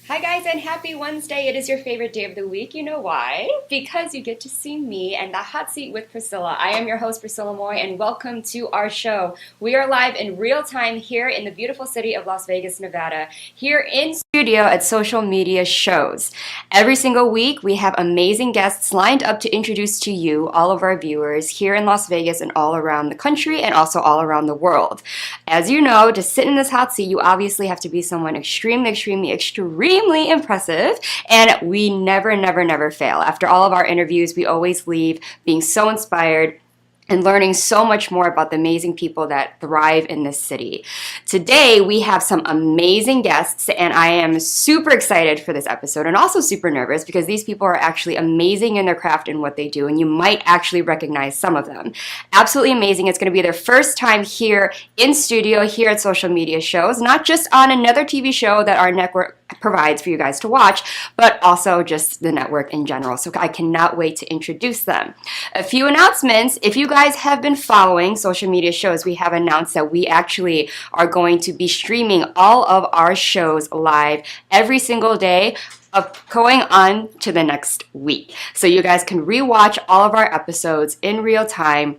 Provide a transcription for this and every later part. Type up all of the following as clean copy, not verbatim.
Hi guys, and happy Wednesday. It is your favorite day of the week. You know why? Because you get to see me and the hot seat with Priscilla. I am your host, Priscilla Moy, and welcome to our show. We are live in real time here in the beautiful city of Las Vegas, Nevada, here in studio at Social Media Shows. Every single week, we have amazing guests lined up to introduce to you, all of our viewers, here in Las Vegas and all around the country and also all around the world. As you know, to sit in this hot seat, you obviously have to be someone extremely impressive, and we never fail. After all of our interviews, we always leave being so inspired and learning so much more about the amazing people that thrive in this city. Today, we have some amazing guests, and I am super excited for this episode and also super nervous because these people are actually amazing in their craft and what they do, and you might actually recognize some of them. Absolutely amazing. It's going to be their first time here in studio, here at Social Media Shows, not just on another TV show that our network provides for you guys to watch, but also just the network in general. So I cannot wait to introduce them. A few announcements. If you guys have been following Social Media Shows, we have announced that we actually are going to be streaming all of our shows live every single day going on to the next week. So you guys can rewatch all of our episodes in real time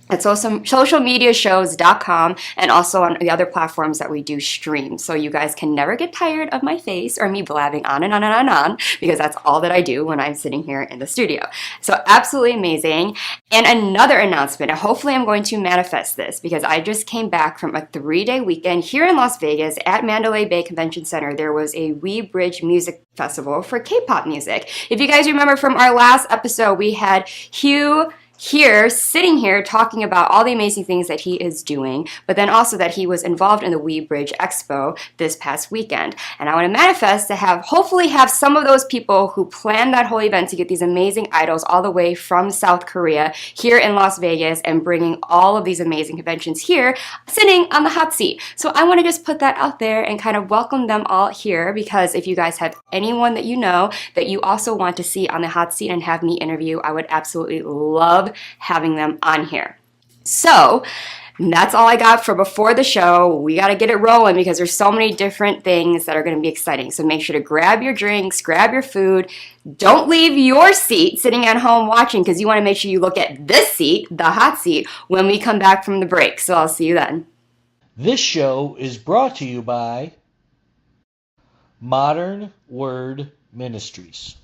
at socialmediashows.com and also on the other platforms that we do stream. So you guys can never get tired of my face or me blabbing on and on because that's all that I do when I'm sitting here in the studio. So absolutely amazing. And another announcement, and hopefully I'm going to manifest this because I just came back from a 3-day weekend here in Las Vegas at Mandalay Bay Convention Center. There was a We Bridge Music Festival for K-pop music. If you guys remember from our last episode, we had Hugh sitting here talking about all the amazing things that he is doing, but then also that he was involved in the We Bridge Expo this past weekend. And I want to manifest to hopefully have some of those people who planned that whole event to get these amazing idols all the way from South Korea here in Las Vegas and bringing all of these amazing conventions here, sitting on the hot seat. So I want to just put that out there and kind of welcome them all here, because if you guys have anyone that you know that you also want to see on the hot seat and have me interview, I would absolutely love having them on here. So that's all I got for before the show. We got to get it rolling because there's so many different things that are going to be exciting. So make sure to grab your drinks, grab your food. Don't leave your seat sitting at home watching because you want to make sure you look at this seat, the hot seat, when we come back from the break. So I'll see you then. This show is brought to you by Modern Word Ministries.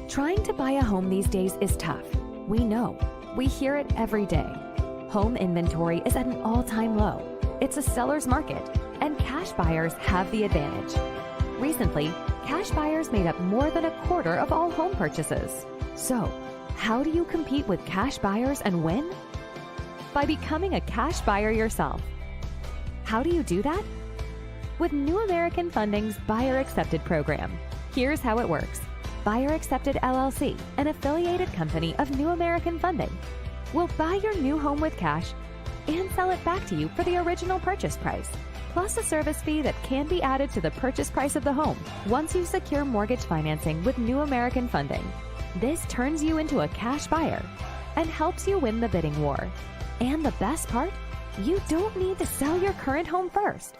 Trying to buy a home these days is tough. We know. We hear it every day. Home inventory is at an all-time low. It's a seller's market, and cash buyers have the advantage. Recently, cash buyers made up more than a quarter of all home purchases. So, how do you compete with cash buyers and win? By becoming a cash buyer yourself. How do you do that? With New American Funding's Buyer Accepted program. Here's how it works. Buyer Accepted LLC, an affiliated company of New American Funding, will buy your new home with cash and sell it back to you for the original purchase price, plus a service fee that can be added to the purchase price of the home once you secure mortgage financing with New American Funding. This turns you into a cash buyer and helps you win the bidding war. And the best part? You don't need to sell your current home first.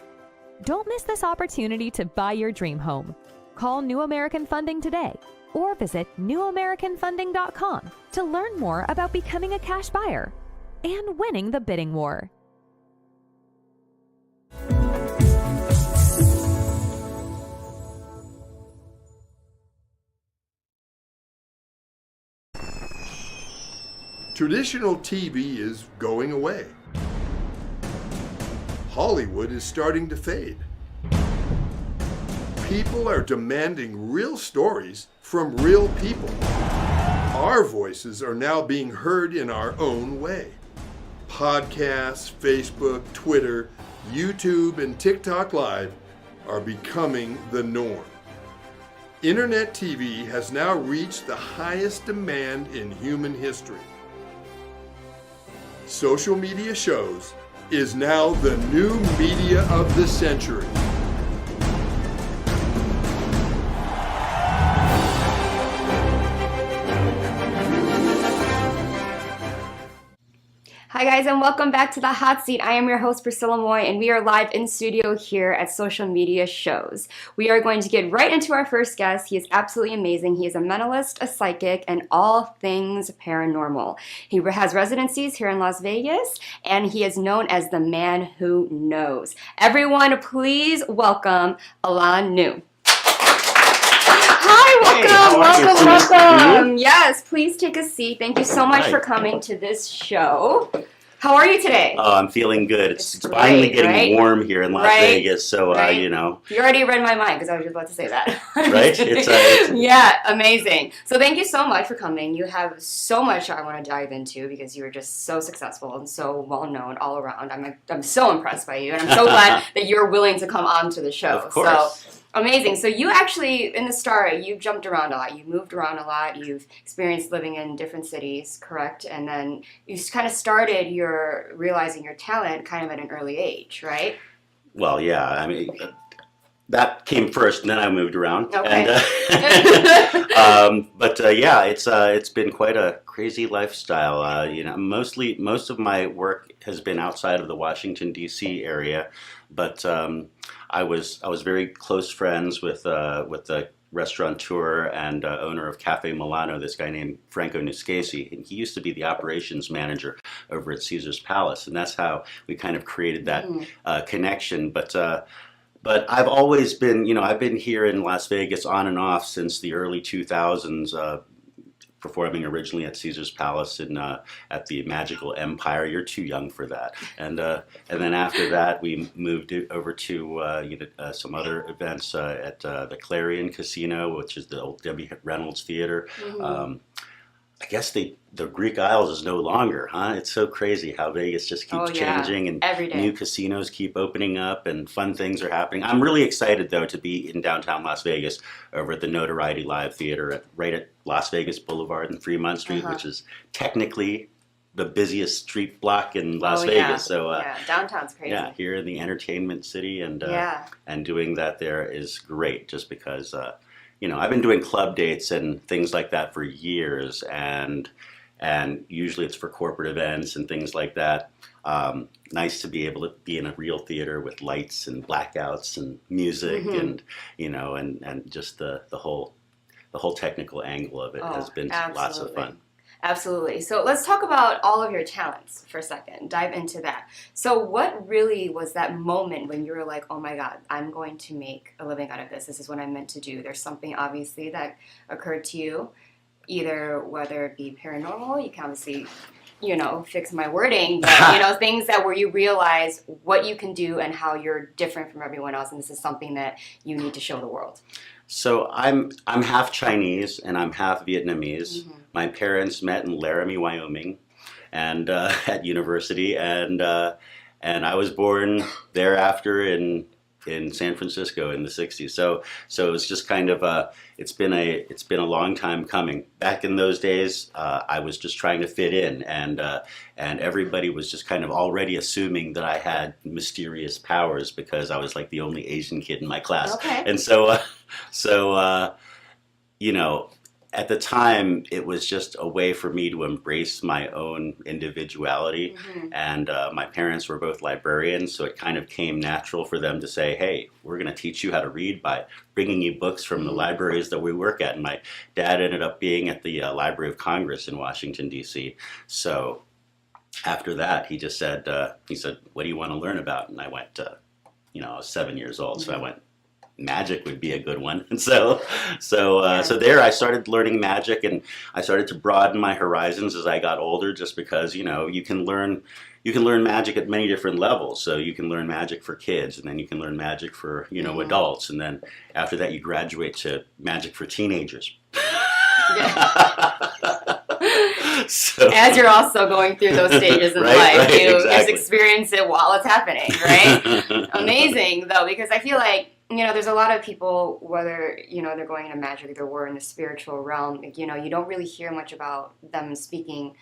Don't miss this opportunity to buy your dream home. Call New American Funding today or visit newamericanfunding.com to learn more about becoming a cash buyer and winning the bidding war. Traditional TV is going away. Hollywood is starting to fade. People are demanding real stories from real people. Our voices are now being heard in our own way. Podcasts, Facebook, Twitter, YouTube, and TikTok Live are becoming the norm. Internet TV has now reached the highest demand in human history. Social Media Shows is now the new media of the century. Hi guys, and welcome back to The Hot Seat. I am your host, Priscilla Moy, and we are live in studio here at Social Media Shows. We are going to get right into our first guest. He is absolutely amazing. He is a mentalist, a psychic, and all things paranormal. He has residencies here in Las Vegas, and he is known as the man who knows. Everyone, please welcome Alain Nu. Hi, welcome. Yes, please take a seat. Thank you so much for coming to this show. How are you today? Oh, I'm feeling good. It's great, finally getting right? warm here in Las Vegas, so you know. You already read my mind because I was just about to say that. Right? It's yeah, amazing. So thank you so much for coming. You have so much I want to dive into because you are just so successful and so well known all around. I'm so impressed by you, and I'm so glad that you're willing to come on to the show. Of course. So, amazing. So you actually, in the start, you jumped around a lot. You moved around a lot. You've experienced living in different cities, correct? And then you kind of started realizing your talent kind of at an early age, right? Well, yeah. I mean, that came first, and then I moved around. Okay. And, yeah, it's been quite a crazy lifestyle. You know, most of my work has been outside of the Washington D.C. area, but I was very close friends with the restaurateur and owner of Cafe Milano, this guy named Franco Nuscasi, and he used to be the operations manager over at Caesar's Palace, and that's how we kind of created that connection. But I've always been, you know, I've been here in Las Vegas on and off since the early 2000s. Performing originally at Caesar's Palace and at the Magical Empire. You're too young for that. And then after that, we moved over to some other events at the Clarion Casino, which is the old Debbie Reynolds Theater. Mm-hmm. I guess the Greek Isles is no longer, huh? It's so crazy how Vegas just keeps changing and every day. New casinos keep opening up and fun things are happening. I'm really excited, though, to be in downtown Las Vegas over at the Notoriety Live Theater right at Las Vegas Boulevard and Fremont Street, which is technically the busiest street block in Las Vegas. So downtown's crazy. Yeah, here in the entertainment city and doing that there is great just because you know, I've been doing club dates and things like that for years, and usually it's for corporate events and things like that. Nice to be able to be in a real theater with lights and blackouts and music and you know and just the whole technical angle of it has been lots of fun. Absolutely. So let's talk about all of your talents for a second. Dive into that. So what really was that moment when you were like, oh my God, I'm going to make a living out of this. This is what I'm meant to do. There's something obviously that occurred to you, either whether it be paranormal, you can obviously, you know, fix my wording, but, you know, things that where you realize what you can do and how you're different from everyone else. And this is something that you need to show the world. So I'm half Chinese and I'm half Vietnamese. My parents met in Laramie, Wyoming, and at university, and I was born thereafter in San Francisco in the '60s. So it was just kind of it's been a long time coming. Back in those days, I was just trying to fit in, and everybody was just kind of already assuming that I had mysterious powers because I was like the only Asian kid in my class. Okay. And so you know. At the time, it was just a way for me to embrace my own individuality. And my parents were both librarians, so it kind of came natural for them to say, hey, we're going to teach you how to read by bringing you books from the libraries that we work at. And my dad ended up being at the Library of Congress in Washington, D.C. So after that, he just said, what do you want to learn about? And I went, you know, I was 7 years old, so I went, magic would be a good one. And so there I started learning magic, and I started to broaden my horizons as I got older, just because, you know, you can learn magic at many different levels. So you can learn magic for kids, and then you can learn magic for, you know, adults, and then after that you graduate to magic for teenagers. So, as you're also going through those stages in life, you just experience it while it's happening, right? Amazing, though, because I feel like, you know, there's a lot of people, whether, you know, they're going into magic or in the spiritual realm, you know, you don't really hear much about them speaking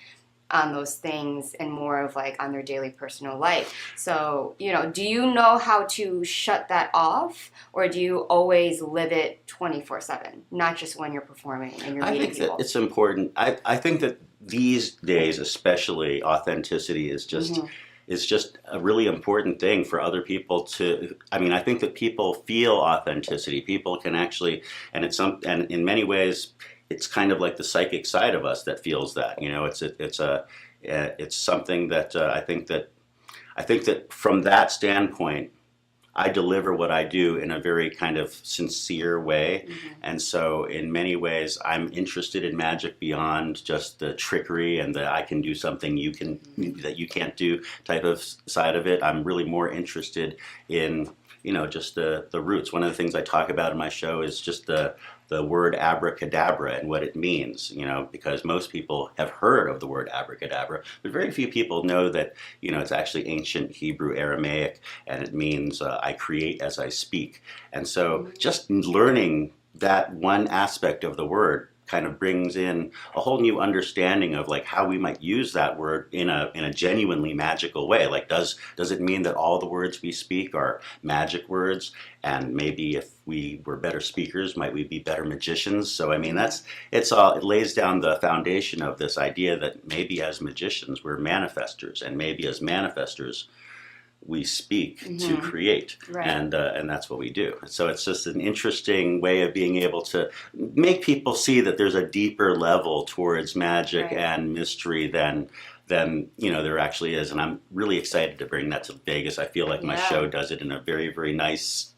on those things and more of like on their daily personal life. So, do you know how to shut that off, or do you always live it 24/7, not just when you're performing and you're meeting people? I think that it's important. I think that these days, especially, authenticity is just a really important thing for other people to. I mean, I think that people feel authenticity. People can actually, and in many ways, it's kind of like the psychic side of us that feels that. It's something that I think that from that standpoint, I deliver what I do in a very kind of sincere way. And so in many ways, I'm interested in magic beyond just the trickery and the I can do something that you can't do type of side of it. I'm really more interested in, just the roots. One of the things I talk about in my show is just the word abracadabra and what it means, because most people have heard of the word abracadabra, but very few people know that, it's actually ancient Hebrew Aramaic, and it means I create as I speak. And so just learning that one aspect of the word kind of brings in a whole new understanding of like how we might use that word in a genuinely magical way. Like, does it mean that all the words we speak are magic words? And maybe if we were better speakers, might we be better magicians? So I mean, it lays down the foundation of this idea that maybe as magicians we're manifestors, and maybe as manifestors we speak to create, Right. and that's what we do. So it's just an interesting way of being able to make people see that there's a deeper level towards magic Right. and mystery than there actually is. And I'm really excited to bring that to Vegas. I feel like my show does it in a very, very nice,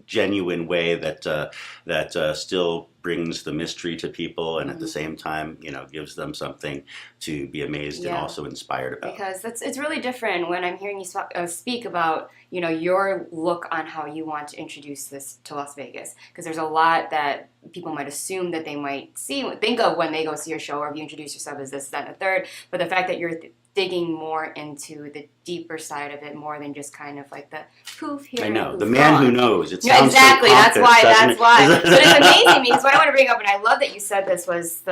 genuine way that still brings the mystery to people, and at the same time, gives them something to be amazed and also inspired about. Because it's really different when I'm hearing you speak about, your look on how you want to introduce this to Las Vegas. Because there's a lot that people might assume that they might think of when they go see your show, or if you introduce yourself as this, that, and the third. But the fact that you're digging more into the deeper side of it, more than just kind of like the poof here. I know, poof the man gone. who knows. It Yeah, sounds exactly. so That's pompous, why. doesn't it? But it's amazing because what I want to bring up, and I love that you said this, was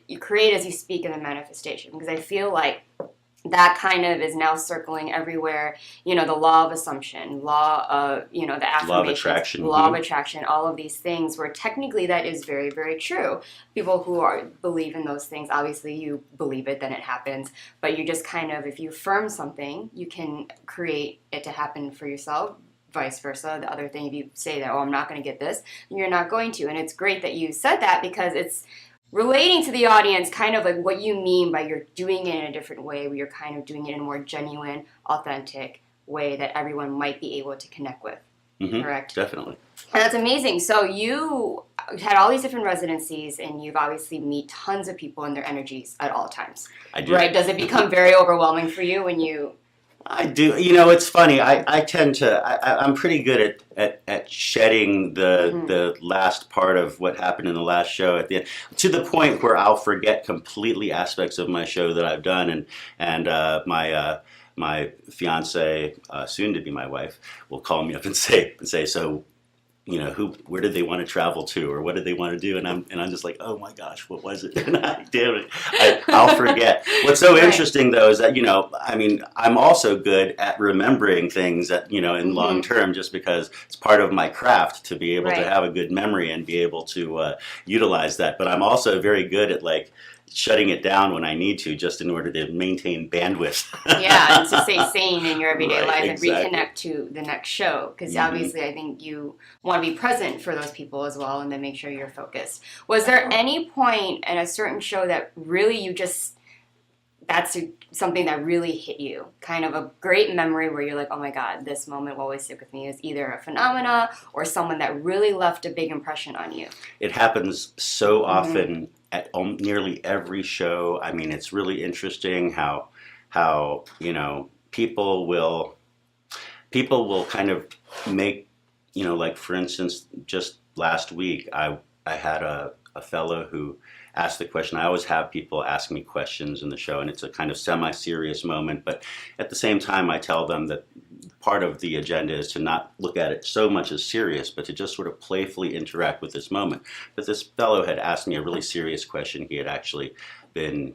you create as you speak in the manifestation, because I feel like that kind of is now circling everywhere. The law of assumption, law of, the affirmations, Law of attraction. Law of attraction, all of these things where technically that is very, very true. People who believe in those things, obviously you believe it, then it happens. But you just kind of, if you affirm something, you can create it to happen for yourself. Vice versa. The other thing, if you say that, I'm not going to get this, you're not going to. And it's great that you said that, because it's relating to the audience kind of like what you mean by you're doing it in a different way, where you're kind of doing it in a more genuine, authentic way that everyone might be able to connect with. Correct? Definitely. And that's amazing. So you had all these different residencies, and you've obviously meet tons of people and their energies at all times. I do. Right? Does it become very overwhelming for you when you... I do. It's funny. I tend to. I'm pretty good at shedding the last part of what happened in the last show at the end, to the point where I'll forget completely aspects of my show that I've done, and my fiance, soon to be my wife, will call me up and say so. Where did they want to travel to, or what did they want to do? And I'm just like, oh my gosh, what was it? And damn it, I'll forget. What's so interesting though is that, I'm also good at remembering things that, in long term, just because it's part of my craft to be able to have a good memory and be able to utilize that. But I'm also very good at shutting it down when I need to, just in order to maintain bandwidth. Yeah, and to stay sane in your everyday life exactly. and reconnect to the next show. Because obviously I think you want to be present for those people as well, and then make sure you're focused. Was there any point in a certain show that really that's something that really hit you? Kind of a great memory where you're like, oh my God, this moment will always stick with me, is either a phenomena or someone that really left a big impression on you? It happens so often at nearly every show. I mean, it's really interesting how people will kind of make, like for instance, just last week I had a fellow who asked the question. I always have people ask me questions in the show, and it's a kind of semi-serious moment, but at the same time I tell them that part of the agenda is to not look at it so much as serious, but to just sort of playfully interact with this moment. But this fellow had asked me a really serious question. He had actually been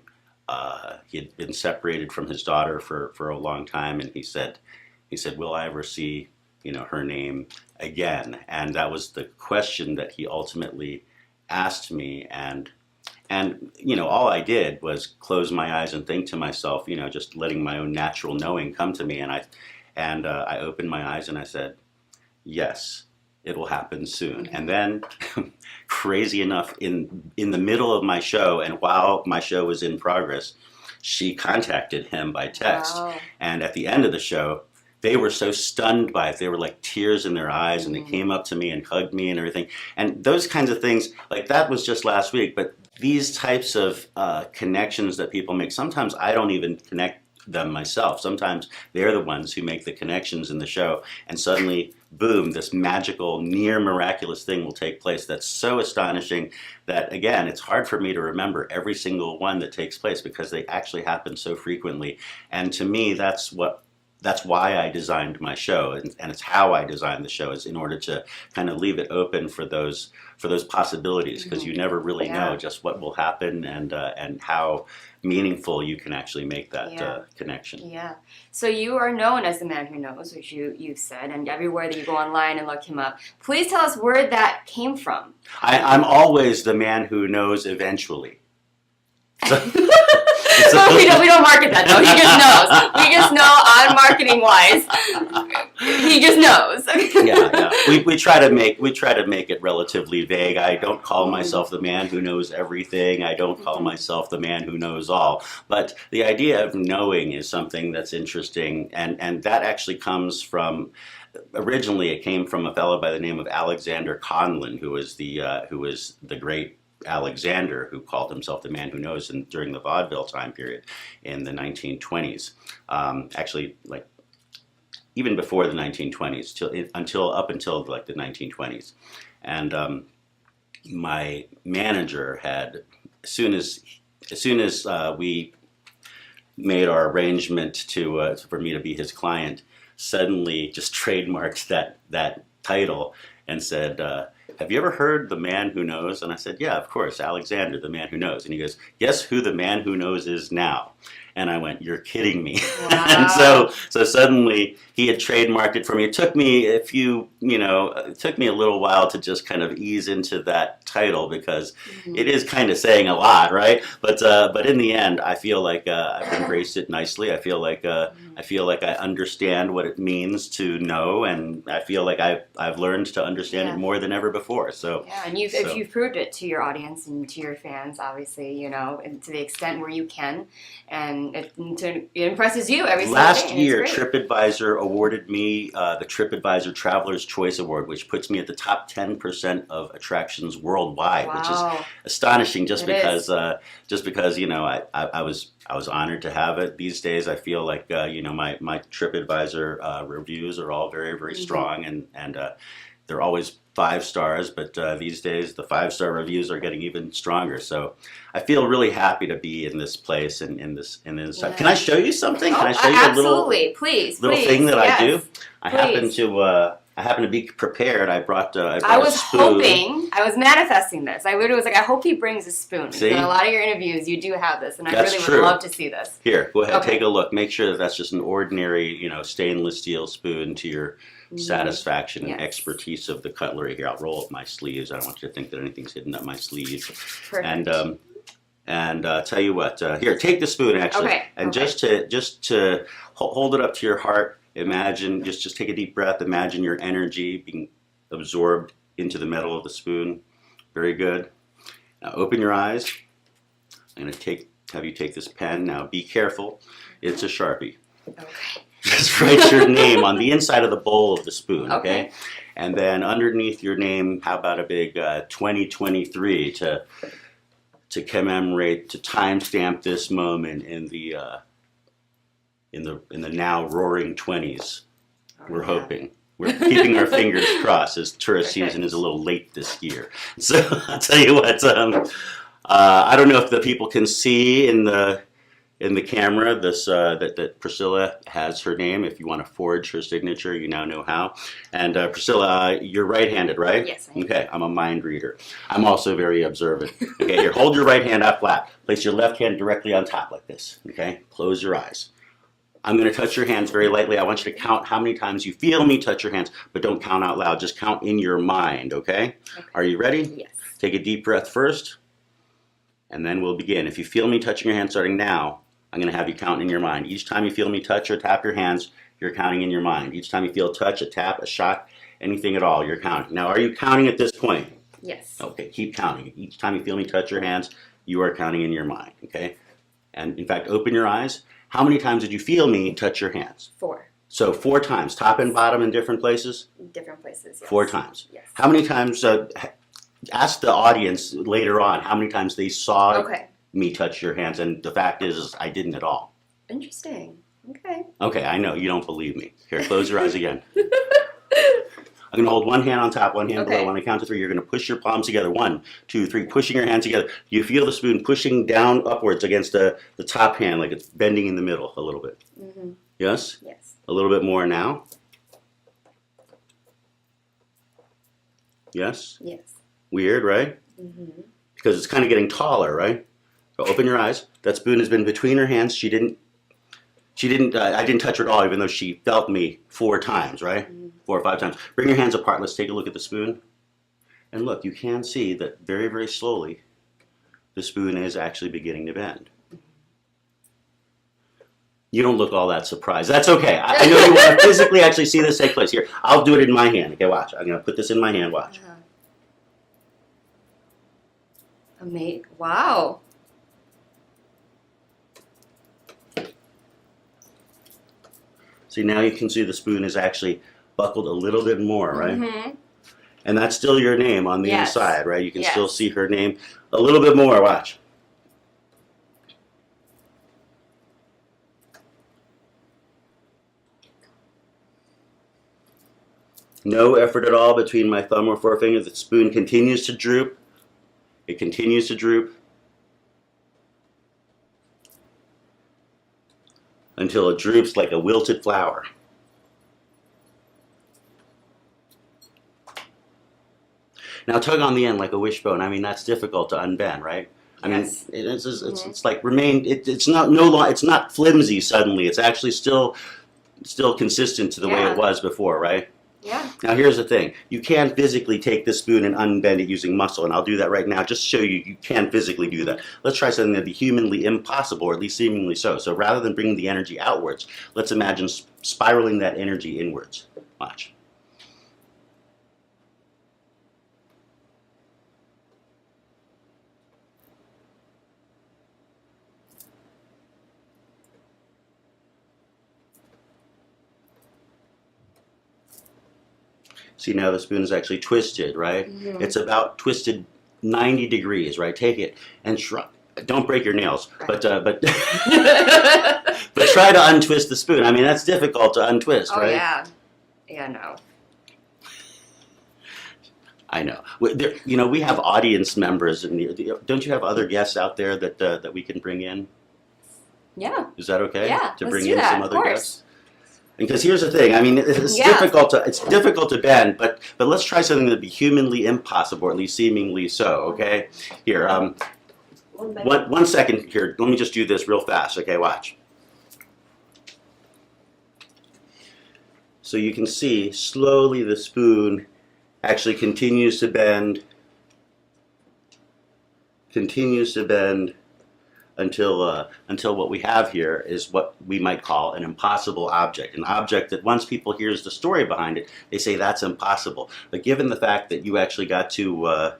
he had been separated from his daughter for a long time, and he said, will I ever see, her name again? And that was the question that he ultimately asked me, and all I did was close my eyes and think to myself, just letting my own natural knowing come to me, and I opened my eyes and I said, yes, it will happen soon. And then, crazy enough, in the middle of my show, and while my show was in progress, she contacted him by text. Wow. And at the end of the show, they were so stunned by it. They were like tears in their eyes, and they came up to me and hugged me and everything. And those kinds of things, like that was just last week. But these types of connections that people make, sometimes I don't even connect them myself. Sometimes they're the ones who make the connections in the show, and suddenly, boom, this magical, near miraculous thing will take place that's so astonishing that, again, it's hard for me to remember every single one that takes place because they actually happen so frequently. And to me, that's why I designed my show, and it's how I designed the show, is in order to kind of leave it open for those possibilities, because you never really know just what will happen and how meaningful you can actually make that connection. Yeah. So you are known as the man who knows, which you've said, and everywhere that you go online and look him up. Please tell us where that came from. I'm always the man who knows eventually. So we don't market that though. He just knows. We just know on marketing wise. He just knows. Yeah. We try to make it relatively vague. I don't call myself the man who knows everything. I don't call myself the man who knows all. But the idea of knowing is something that's interesting, and that actually comes from. Originally, it came from a fellow by the name of Alexander Conlon, who was the great Alexander, who called himself the man who knows during the vaudeville time period in the 1920s. Actually, like even before the 1920s, up until like the 1920s. And my manager had, as soon as we made our arrangement for me to be his client, suddenly just trademarked that title and said, have you ever heard The Man Who Knows? And I said, yeah, of course, Alexander, the man who knows. And he goes, guess who the man who knows is now? And I went, you're kidding me. Wow. And so suddenly he had trademarked it for me. It took me it took me a little while to just kind of ease into that title, because it is kind of saying a lot, right? But in the end, I feel like I've embraced it nicely. I feel like I understand what it means to know, and I feel like I've learned to understand it more than ever before. So and you've proved it to your audience and to your fans, obviously, and to the extent where you can, and it impresses you every single day. Last year, TripAdvisor awarded me the TripAdvisor Traveler's Choice Award, which puts me at the top 10% of attractions worldwide, which is astonishing. Just because I was honored to have it. These days, I feel like my TripAdvisor reviews are all very, very strong, and they're always 5 stars, but these days the 5-star reviews are getting even stronger. So I feel really happy to be in this place and in this. Can I show you something? Can I show you a little thing that I do? I happen to be prepared. I brought I was a spoon. hoping, I was manifesting this. I literally was like, I hope he brings a spoon. See? In a lot of your interviews, you do have this, and I That's really true. would love to see this. Here, go ahead, take a look. Make sure that's just an ordinary, stainless steel spoon to your satisfaction and expertise of the cutlery. Here, I'll roll up my sleeves. I don't want you to think that anything's hidden up my sleeves. Perfect. And tell you what, here, take the spoon actually, just to hold it up to your heart. Imagine, just take a deep breath. Imagine your energy being absorbed into the metal of the spoon. Very good. Now open your eyes. I'm going to have you take this pen. Now be careful. It's a Sharpie. Okay. Just write your name on the inside of the bowl of the spoon, okay? And then underneath your name, how about a big 2023 to commemorate, to timestamp this moment in the now roaring 20s. We're hoping. We're keeping our fingers crossed, as tourist season is a little late this year. So I'll tell you what, I don't know if the people can see in the in the camera, this that Priscilla has her name. If you want to forge her signature, you now know how. And Priscilla, you're right-handed, right? Yes, I am. Okay, I'm a mind reader. I'm also very observant. Okay, here, hold your right hand out flat. Place your left hand directly on top like this. Okay, close your eyes. I'm going to touch your hands very lightly. I want you to count how many times you feel me touch your hands, but don't count out loud. Just count in your mind, okay? Are you ready? Yes. Take a deep breath first, and then we'll begin. If you feel me touching your hands starting now, I'm going to have you count in your mind. Each time you feel me touch or tap your hands, you're counting in your mind. Each time you feel a touch, a tap, a shock, anything at all, you're counting. Now, are you counting at this point? Yes. Okay, keep counting. Each time you feel me touch your hands, you are counting in your mind, okay? And in fact, open your eyes. How many times did you feel me touch your hands? 4. So 4 times, top and bottom in different places? Different places, yes. 4 times. Yes. How many times, ask the audience later on how many times they saw me touch your hands, and the fact is I didn't at all. Interesting. Okay. Okay, I know, you don't believe me. Here, close your eyes again. I'm going to hold one hand on top, one hand below. When I count to 3, you're going to push your palms together. 1, 2, 3, pushing your hands together. You feel the spoon pushing down upwards against the top hand, like it's bending in the middle a little bit. Mm-hmm. Yes? Yes. A little bit more now. Yes? Yes. Weird, right? Mm-hmm. Because it's kind of getting taller, right? So open your eyes. That spoon has been between her hands. I didn't touch her at all, even though she felt me 4 times, right? 4 or 5 times. Bring your hands apart. Let's take a look at the spoon. And look, you can see that very, very slowly, the spoon is actually beginning to bend. You don't look all that surprised. That's okay. I know you want to physically actually see this take place. Here, I'll do it in my hand. Okay, watch. I'm going to put this in my hand. Watch. Wow. See, now you can see the spoon is actually buckled a little bit more, right? Mm-hmm. And that's still your name on the Yes. inside, right? You can Yes. still see her name a little bit more. Watch. No effort at all between my thumb or forefinger. The spoon continues to droop. It continues to droop until it droops like a wilted flower. Now tug on the end like a wishbone. I mean, that's difficult to unbend, right? I Yes. mean, it's like it's not flimsy suddenly. It's actually still consistent to the way Yeah. it was before, right? Yeah. Now here's the thing. You can physically take this spoon and unbend it using muscle, and I'll do that right now just to show you can physically do that. Let's try something that'd be humanly impossible, or at least seemingly so. So rather than bringing the energy outwards, let's imagine spiraling that energy inwards. Watch. See, now the spoon is actually twisted, right? Mm-hmm. It's about twisted 90 degrees, right? Take it and don't break your nails, Right. but try to untwist the spoon. I mean, that's difficult to untwist, Oh, right? yeah. Yeah, no. I know. We have audience members, and don't you have other guests out there that we can bring in? Yeah. Is that okay? Yeah, To let's bring do in that, some of other course. guests. Because here's the thing. I mean, it's Yeah. difficult to bend, but let's try something that'd be humanly impossible, or at least seemingly so. Okay. Here, one second here. Let me just do this real fast. Okay, watch. So you can see slowly the spoon actually continues to bend until what we have here is what we might call an impossible object. An object that once people hears the story behind it, they say that's impossible. But given the fact that you actually got to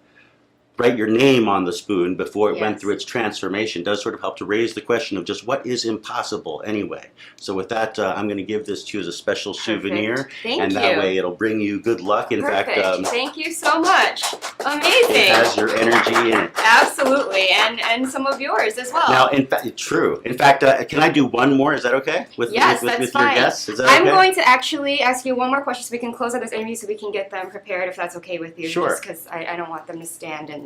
write your name on the spoon before it went Yes. through its transformation does sort of help to raise the question of just what is impossible anyway. So with that, I'm going to give this to you as a special souvenir. Thank and you. that way it'll bring you good luck. In Perfect. fact, Thank you so much. Amazing. it has your energy in it. Absolutely, and some of yours as well. Now, in fact, true. In fact, can I do one more? Is that okay? Yes, that's your fine. guests? Is that I'm okay? going to actually ask you one more question so we can close out this interview so we can get them prepared if that's okay with you. Sure. Just because I don't want them to stand and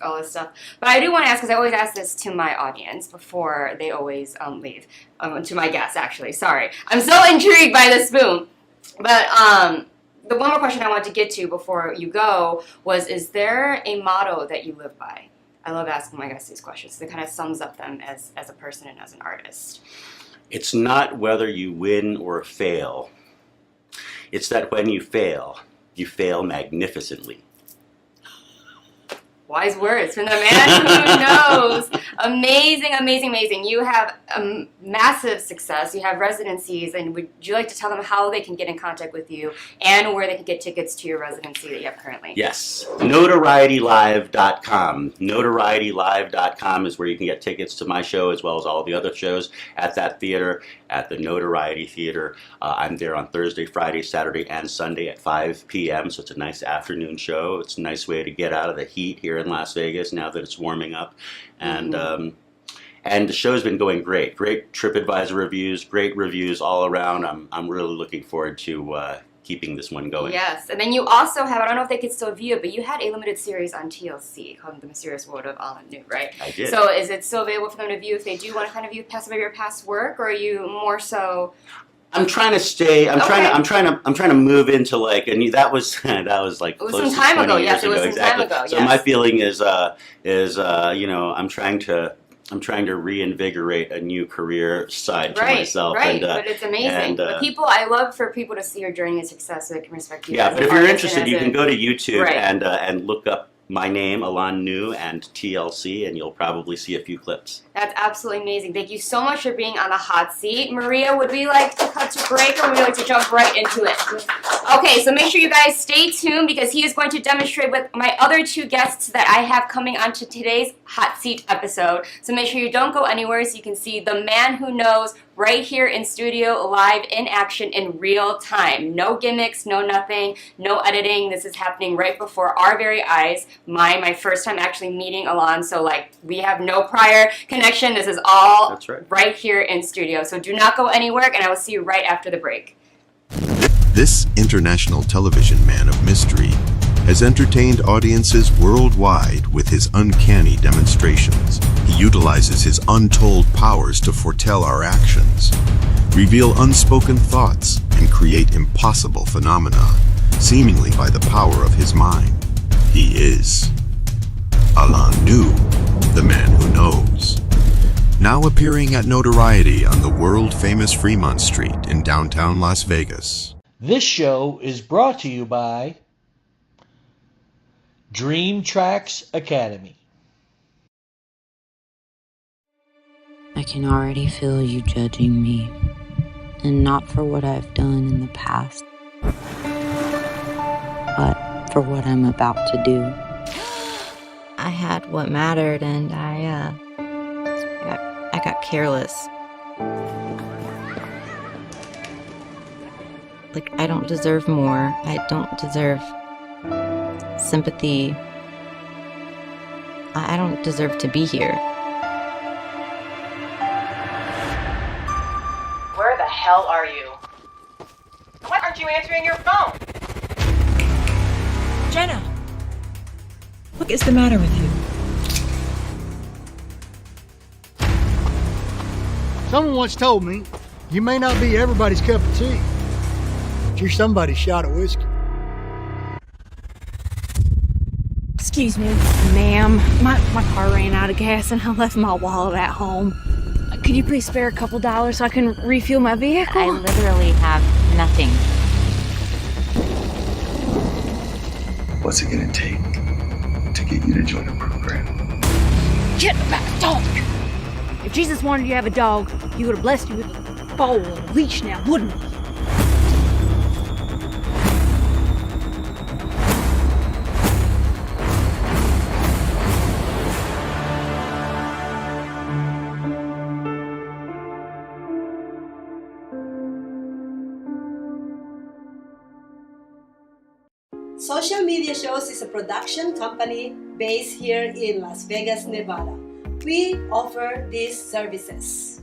all this stuff. But I do want to ask, because I always ask this to my audience before they always leave. To my guests, actually. Sorry. I'm so intrigued by the spoon. But the one more question I wanted to get to before you go was, is there a motto that you live by? I love asking my guests these questions. It kind of sums up them as a person and as an artist. It's not whether you win or fail. It's that when you fail magnificently. Wise words from the man who knows. Amazing, amazing, amazing. You have massive success. You have residencies, and would you like to tell them how they can get in contact with you and where they can get tickets to your residency that you have currently? Yes. NotorietyLive.com. NotorietyLive.com is where you can get tickets to my show as well as all the other shows at that theater, at the Notoriety Theater. I'm there on Thursday, Friday, Saturday, and Sunday at 5 p.m., so it's a nice afternoon show. It's a nice way to get out of the heat here in Las Vegas now that it's warming up. And and the show's been going great. Great TripAdvisor reviews, great reviews all around. I'm really looking forward to keeping this one going. Yes, and then you also have, I don't know if they could still view it, but you had a limited series on TLC called The Mysterious World of Alain Nu, right? I did. So is it still available for them to view if they do want to kind of view past your past work, or are you more so? I'm trying to stay. I'm trying to move into like, and that was like it was close some time to 20 ago. years Yes, it was some exactly. time ago. So yes. my feeling is you know, I'm trying to reinvigorate a new career side to myself. Right, and, but it's amazing. And, but I love for people to see your journey of success so they can respect you. Yeah, as but an if you're artist interested, and you as can a- go to YouTube Right. and look up my name, Alain Nu, and TLC, and you'll probably see a few clips. That's absolutely amazing. Thank you so much for being on the hot seat. Maria, would we like to cut to break, or would we like to jump right into it? Okay, so make sure you guys stay tuned, because he is going to demonstrate with my other two guests that I have coming onto today's hot seat episode. So make sure you don't go anywhere so you can see the man who knows right here in studio, live in action in real time. No gimmicks, no nothing, no editing. This is happening right before our very eyes. My first time actually meeting Alain, so like we have no prior connection. This is all That's right. right here in studio. So do not go anywhere, and I will see you right after the break. This international television man of mystery has entertained audiences worldwide with his uncanny demonstrations. He utilizes his untold powers to foretell our actions, reveal unspoken thoughts, and create impossible phenomena, seemingly by the power of his mind. He is Alain Nu, the man who knows. Now appearing at Notoriety on the world-famous Fremont Street in downtown Las Vegas. This show is brought to you by Dream Tracks Academy. I can already feel you judging me, and not for what I've done in the past, but for what I'm about to do. I had what mattered, and I got careless. Like, I don't deserve more. I don't deserve sympathy. I don't deserve to be here. Where the hell are you? Why aren't you answering your phone? Jenna! What is the matter with you? Someone once told me, you may not be everybody's cup of tea, but you're somebody's shot of whiskey. Excuse me, ma'am. My car ran out of gas and I left my wallet at home. Could you please spare a couple dollars so I can refuel my vehicle? I literally have nothing. What's it gonna take to get you to join the program? Get about a dog! If Jesus wanted you to have a dog, he would have blessed you with a bowl and a leash now, wouldn't he? Social Media Shows is a production company based here in Las Vegas, Nevada. We offer these services.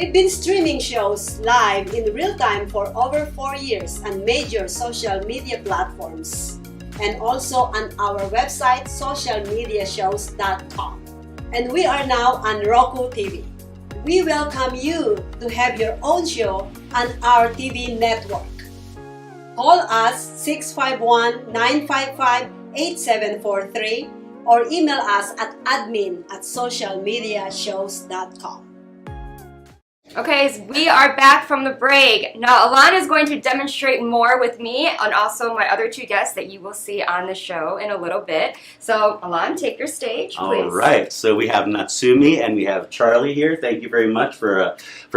We've been streaming shows live in real time for over 4 years on major social media platforms and also on our website socialmediashows.com. And we are now on Roku TV. We welcome you to have your own show on our TV network. Call us 651-955-8743 or email us at admin@socialmediashows.com. Okay, so we are back from the break. Now, Alain is going to demonstrate more with me and also my other two guests that you will see on the show in a little bit. So, Alain, take your stage, please. All right, so we have Natsumi and we have Charlie here. Thank you very much for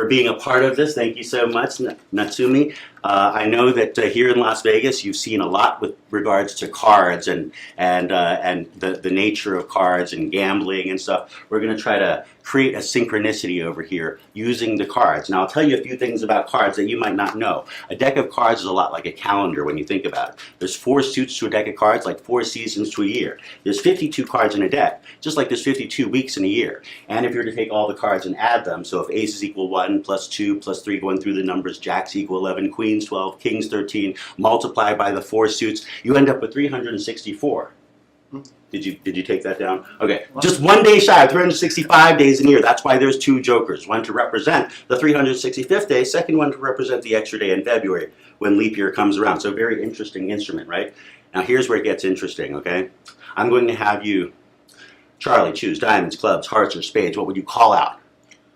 being a part of this. Thank you so much, Natsumi. I know that here in Las Vegas, you've seen a lot with regards to cards and the nature of cards and gambling and stuff. We're going to try to create a synchronicity over here using the cards. Now, I'll tell you a few things about cards that you might not know. A deck of cards is a lot like a calendar when you think about it. There's 4 suits to a deck of cards, like 4 seasons to a year. There's 52 cards in a deck, just like there's 52 weeks in a year. And if you were to take all the cards and add them, so if aces equal 1, plus 2, plus 3, going through the numbers, jacks equal 11, queens 12, kings 13, multiplied by the 4 suits, you end up with 364. Did you take that down? Okay, just 1 day shy of 365 days in a year. That's why there's 2 jokers. One to represent the 365th day, second one to represent the extra day in February when leap year comes around. So very interesting instrument, right? Now here's where it gets interesting, okay? I'm going to have you, Charlie, choose diamonds, clubs, hearts, or spades. What would you call out?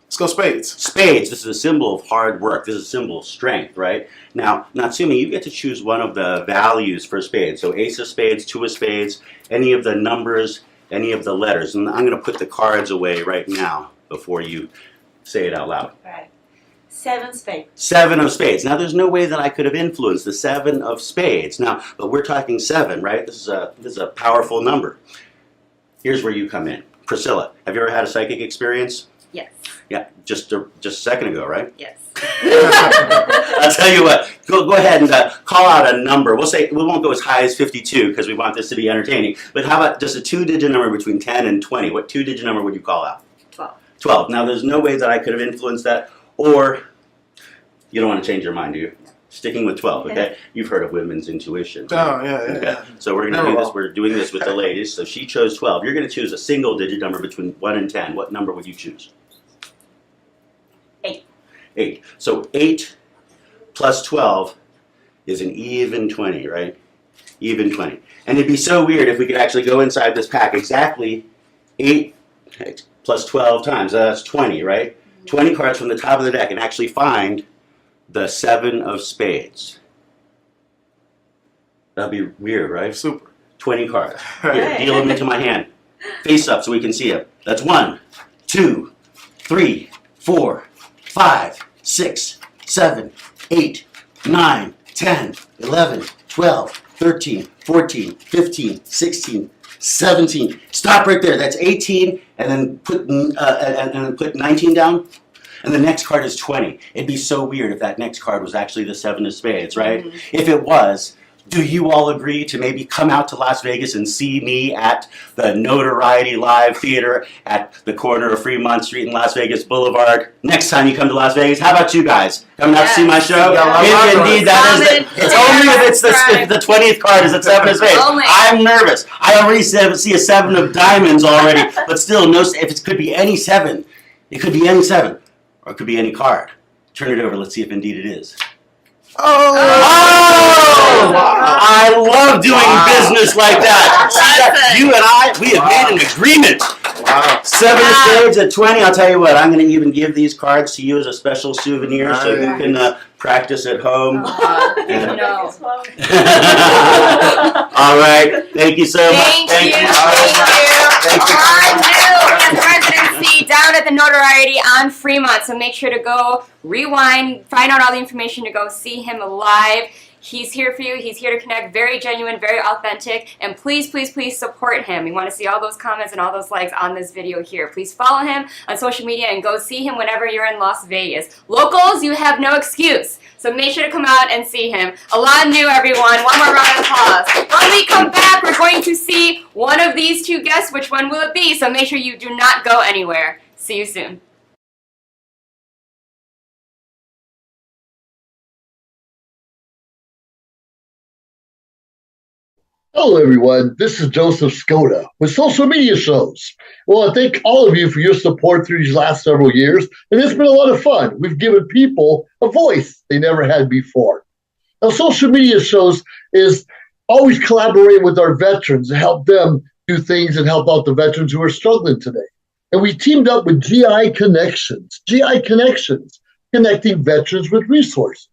Let's go spades. Spades. This is a symbol of hard work. This is a symbol of strength, right? Now, Natsumi, you get to choose one of the values for spades. So ace of spades, 2 of spades, any of the numbers, any of the letters. And I'm going to put the cards away right now before you say it out loud. All right. 7 spades. 7 of spades. Now, there's no way that I could have influenced the 7 of spades. Now, but we're talking 7, right? This is a powerful number. Here's where you come in. Priscilla, have you ever had a psychic experience? Yes. Yeah, just a second ago, right? Yes. I'll tell you what. Go ahead and call out a number. We'll say we won't go as high as 52 because we want this to be entertaining. But how about just a 2-digit number between 10 and 20? What 2-digit number would you call out? 12. 12. Now, there's no way that I could have influenced that. Or you don't want to change your mind, do you? Sticking with 12, okay? You've heard of women's intuition. Right? Oh, yeah. Okay. So we're going to do this. We're doing this with the ladies. So she chose 12. You're going to choose a single-digit number between 1 and 10. What number would you choose? 8. 8. So 8 plus 12 is an even 20, right? Even 20. And it'd be so weird if we could actually go inside this pack exactly 8 plus 12 times. That's 20, right? 20 cards from the top of the deck and actually find the 7 of spades. That'd be weird, right? Super. 20 cards. Here, deal them into my hand. Face up so we can see them. That's 1, 2, 3, 4, 5, 6, 7, 8, 9, 10, 11, 12, 13, 14, 15, 16, 17. Stop right there. That's 18, and then put 19 down. And the next card is 20. It'd be so weird if that next card was actually the 7 of spades, right? Mm-hmm. If it was, do you all agree to maybe come out to Las Vegas and see me at the Notoriety Live Theater at the corner of Fremont Street and Las Vegas Boulevard next time you come to Las Vegas? How about you guys? Coming out to see my show? If indeed that is it's only if it's the 20th card is at 7 of spades. I'm nervous. I already see a 7 of diamonds already, but still, no. If it could be any 7, it could be any 7. Or it could be any card. Turn it over. Let's see if indeed it is. Oh! Wow. I love doing business like that. See that? You and we have made an agreement. Wow. 7 of spades at 20. I'll tell you what, I'm going to even give these cards to you as a special souvenir so you can practice at home. All right. Thank you so much. Thank you. Residency down at the Notoriety on Fremont. So make sure to go rewind, find out all the information to go see him live. He's here for you. He's here to connect. Very genuine, very authentic. And please, please, please support him. We want to see all those comments and all those likes on this video here. Please follow him on social media and go see him whenever you're in Las Vegas. Locals, you have no excuse. So make sure to come out and see him. Alain Nu, everyone. One more round of applause. When we come back, we're going to see one of these 2 guests. Which one will it be? So make sure you do not go anywhere. See you soon. Hello, everyone. This is Joseph Skoda with Social Media Shows. Well, I thank all of you for your support through these last several years, and it's been a lot of fun. We've given people a voice they never had before. Now, Social Media Shows is always collaborating with our veterans to help them do things and help out the veterans who are struggling today. And we teamed up with GI Connections, connecting veterans with resources.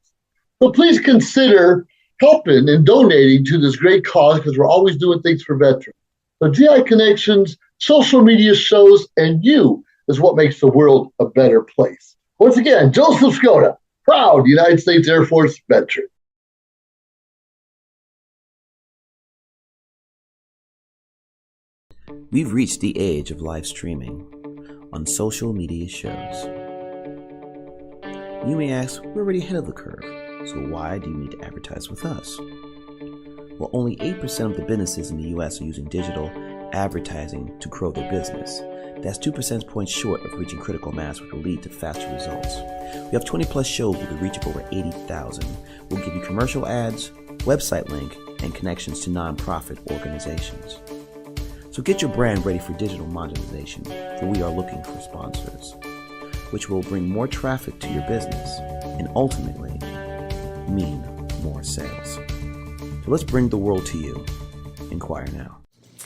So please consider helping and donating to this great cause because we're always doing things for veterans. So GI Connections, Social Media Shows, and you is what makes the world a better place. Once again, Joseph Skoda, proud United States Air Force veteran. We've reached the age of live streaming on social media shows. You may ask, we're already ahead of the curve, so why do you need to advertise with us? Well, only 8% of the businesses in the US are using digital advertising to grow their business. That's 2 percentage points short of reaching critical mass, which will lead to faster results. We have 20 plus shows with a reach of over 80,000. We'll give you commercial ads, website link, and connections to nonprofit organizations. So get your brand ready for digital monetization, for we are looking for sponsors, which will bring more traffic to your business and ultimately mean more sales. So let's bring the world to you. Inquire now.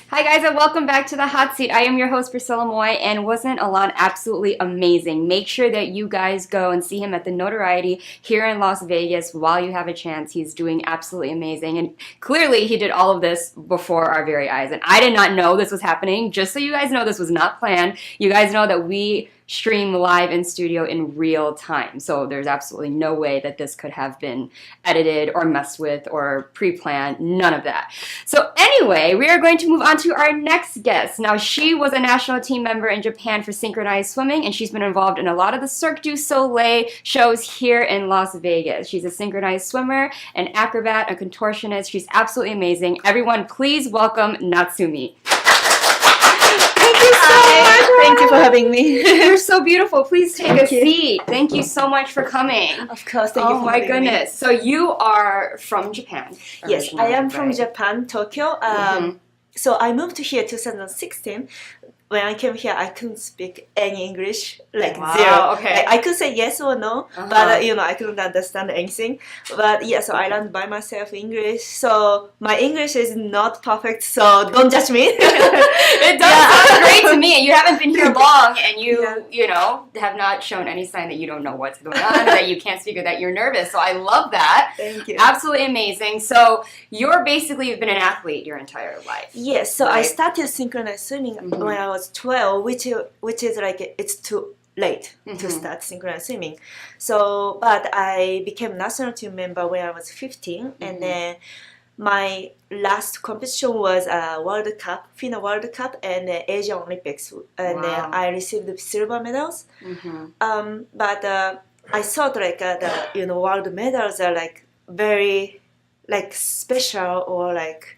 Hi guys, and welcome back to the Hot Seat. I am your host Priscilla Moy, and wasn't Alain absolutely amazing? Make sure that you guys go and see him at the Notoriety here in Las Vegas while you have a chance. He's doing absolutely amazing, and clearly he did all of this before our very eyes, and I did not know this was happening. Just so you guys know, this was not planned. You guys know that we stream live in studio in real time. So there's absolutely no way that this could have been edited or messed with or pre-planned, none of that. So anyway, we are going to move on to our next guest. Now, she was a national team member in Japan for synchronized swimming, and she's been involved in a lot of the Cirque du Soleil shows here in Las Vegas. She's a synchronized swimmer, an acrobat, a contortionist. She's absolutely amazing. Everyone, please welcome Natsumi. Thank you for having me. You're so beautiful. Please take a seat. Thank you so much for coming. Of course, thank you for having me. Oh my goodness. So you are from Japan? Yes, I am from Japan, Tokyo. So I moved here 2016. When I came here, I couldn't speak any English, like zero. Okay. Like, I could say yes or no, but I couldn't understand anything. But yeah, so I learned by myself English. So my English is not perfect, so don't judge me. It does sound great to me. You haven't been here long, and you know, have not shown any sign that you don't know what's going on, or that you can't speak, or that you're nervous. So I love that. Thank you. Absolutely amazing. So you've been an athlete your entire life. Yes. So I started synchronized swimming when I was 12, which is like it's too late to start synchronized swimming. So, but I became national team member when I was 15, and then my last competition was World Cup, FINA World Cup, and Asian Olympics, and then I received the silver medals. But I thought like the world medals are like very like special, or like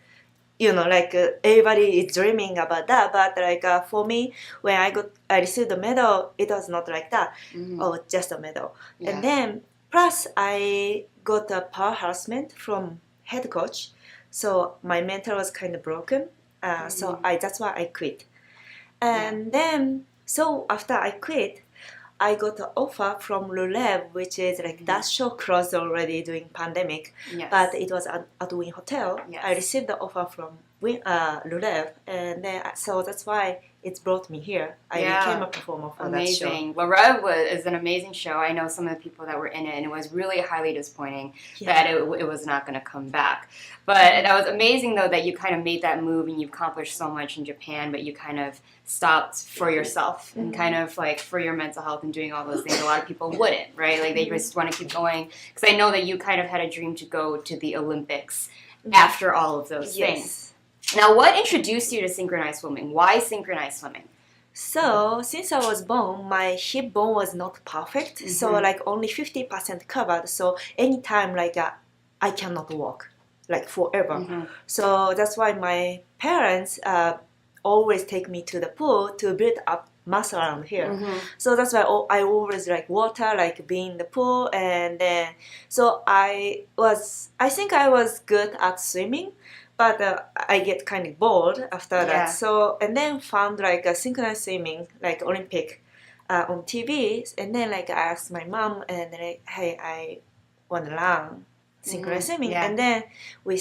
everybody is dreaming about that, but like for me, when I received the medal, it was not like that. Oh, just a medal. And then plus I got a power harassment from head coach, so my mental was kind of broken. So that's why I quit. And then so after I quit, I got an offer from Reve, which is like that show closed already during pandemic, but it was at Wynn Hotel. I received the offer from Reve, and then so that's why it's brought me here. I became a performer for that show. Amazing. Well, Reve is an amazing show. I know some of the people that were in it, and it was really highly disappointing that it was not going to come back. But that was amazing, though, that you kind of made that move and you accomplished so much in Japan, but you kind of stopped for yourself and kind of like for your mental health and doing all those things. A lot of people wouldn't, right? Like they just want to keep going. Because I know that you kind of had a dream to go to the Olympics after all of those things. Now, what introduced you to synchronized swimming? Why synchronized swimming? So, since I was born, my hip bone was not perfect. So, like only 50% covered. So, anytime like I cannot walk, like forever. So, that's why my parents always take me to the pool to build up muscle around here. So, that's why I always like water, like being in the pool. And then, so I think I was good at swimming. but I get kind of bored after that. So and then found like a synchronized swimming, like Olympic, on TV, and then like I asked my mom, and then hey, I want to learn synchronized swimming, and then I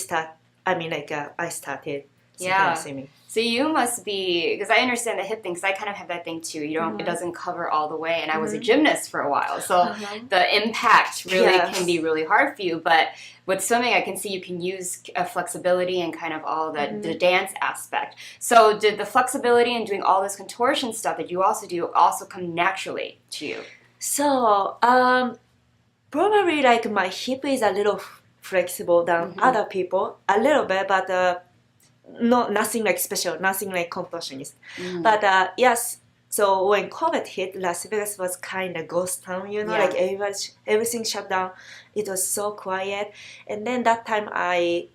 started synchronized swimming. So you must be, because I understand the hip thing, because I kind of have that thing too. You don't, it doesn't cover all the way, and I was a gymnast for a while, so the impact really can be really hard for you. But with swimming, I can see you can use flexibility and kind of all the dance aspect. So did the flexibility and doing all this contortion stuff that you also do also come naturally to you? So probably like my hip is a little flexible than other people, a little bit, but nothing like special, nothing like contortionist. But yes, so when COVID hit, Las Vegas was kind of ghost town, like everything shut down. It was so quiet. And then that time I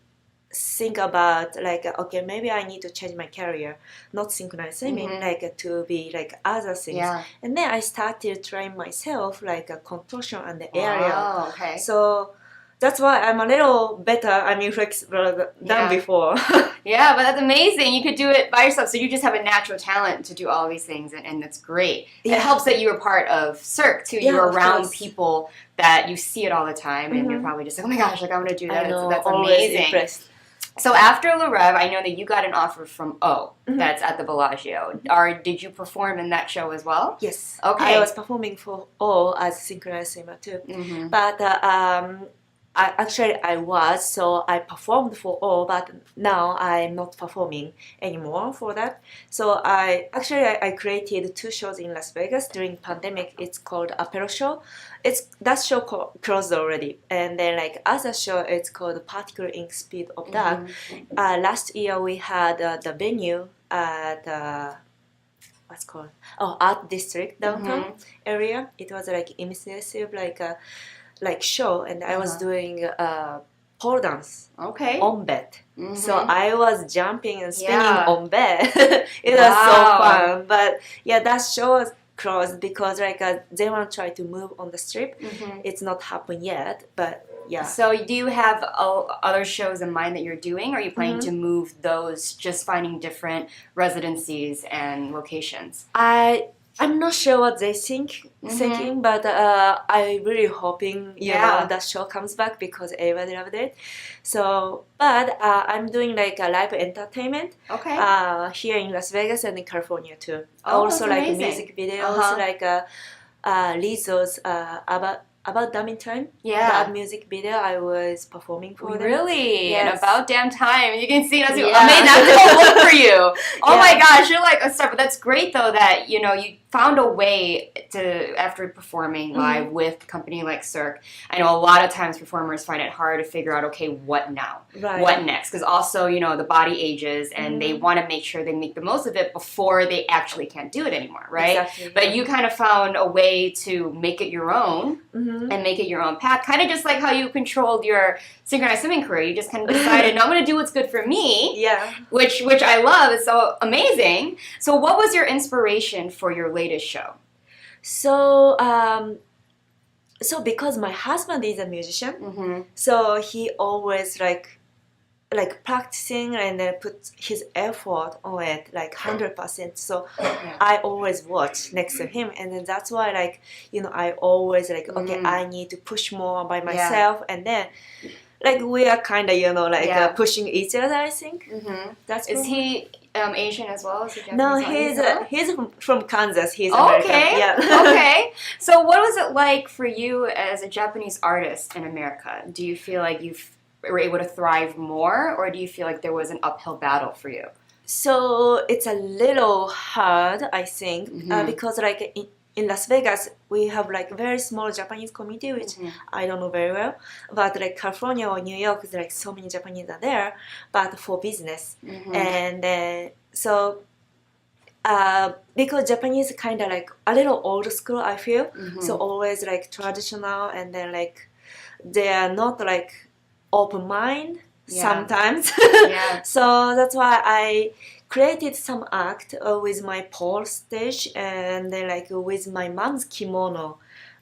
think about like, okay, maybe I need to change my career, not synchronized swimming, like to be like other things. And then I started trying myself like a contortion on the area. So that's why I'm a little better, flexible than before. Yeah, but that's amazing. You could do it by yourself. So you just have a natural talent to do all these things, and that's great. It helps that you were part of Cirque, too. You're around people that you see it all the time, and you're probably just like, oh my gosh, like I want to do that. That's amazing. Impressed. So after Le Reve, I know that you got an offer from O, that's at the Bellagio. Did you perform in that show as well? Yes. Okay. I was performing for O as synchronized swimmer, too. But I was, so I performed for all, but now I'm not performing anymore for that. So I created 2 shows in Las Vegas during pandemic. It's called Apero Show. That show closed already. And then like other show, it's called Particle Ink Speed of Dark. Last year we had the venue at what's called Art District downtown area. It was like immersive like show, and I was doing pole dance on bed. So I was jumping and spinning on bed. It was so fun. But yeah, that show was closed because like they want to try to move on the strip. It's not happened yet, but yeah. So do you have other shows in mind that you're doing, or are you planning to move those, just finding different residencies and locations? I'm not sure what they thinking, but I really hoping that show comes back because everybody loved it. So, but I'm doing like a live entertainment here in Las Vegas and in California too. Also like music videos, like Lizzo's About Damn Time. That music video I was performing for them. Really? Yes. And About Damn Time. You can see that's amazing. That's a look for you. Oh my gosh, you're like a star. But that's great though that you found a way to, after performing live with a company like Cirque. I know a lot of times performers find it hard to figure out, okay, what now? What next? Because also, the body ages and they want to make sure they make the most of it before they actually can't do it anymore, right? Exactly. But you kind of found a way to make it your own and make it your own path. Kind of just like how you controlled your synchronized swimming career. You just kind of decided, no, I'm going to do what's good for me, which I love. It's so amazing. So what was your inspiration for your latest show? So, so because my husband is a musician, so he always like practicing and then put his effort on it like 100%. So I always watch next to him, and then that's why I always okay, I need to push more by myself, and then we are kind of pushing each other. I think that's. Is he Asian as well? Is he Japanese? No, he's from Kansas. He's American. Okay. Yeah. Okay. So what was it like for you as a Japanese artist in America? Do you feel like you were able to thrive more, or do you feel like there was an uphill battle for you? So it's a little hard, I think, because in Las Vegas we have very small Japanese community, which I don't know very well. But California or New York, there's so many Japanese are there, but for business. And so because Japanese kind of a little old school, I feel. So always traditional, and then they are not open mind sometimes. So that's why I created some act with my pole stage, and then with my mom's kimono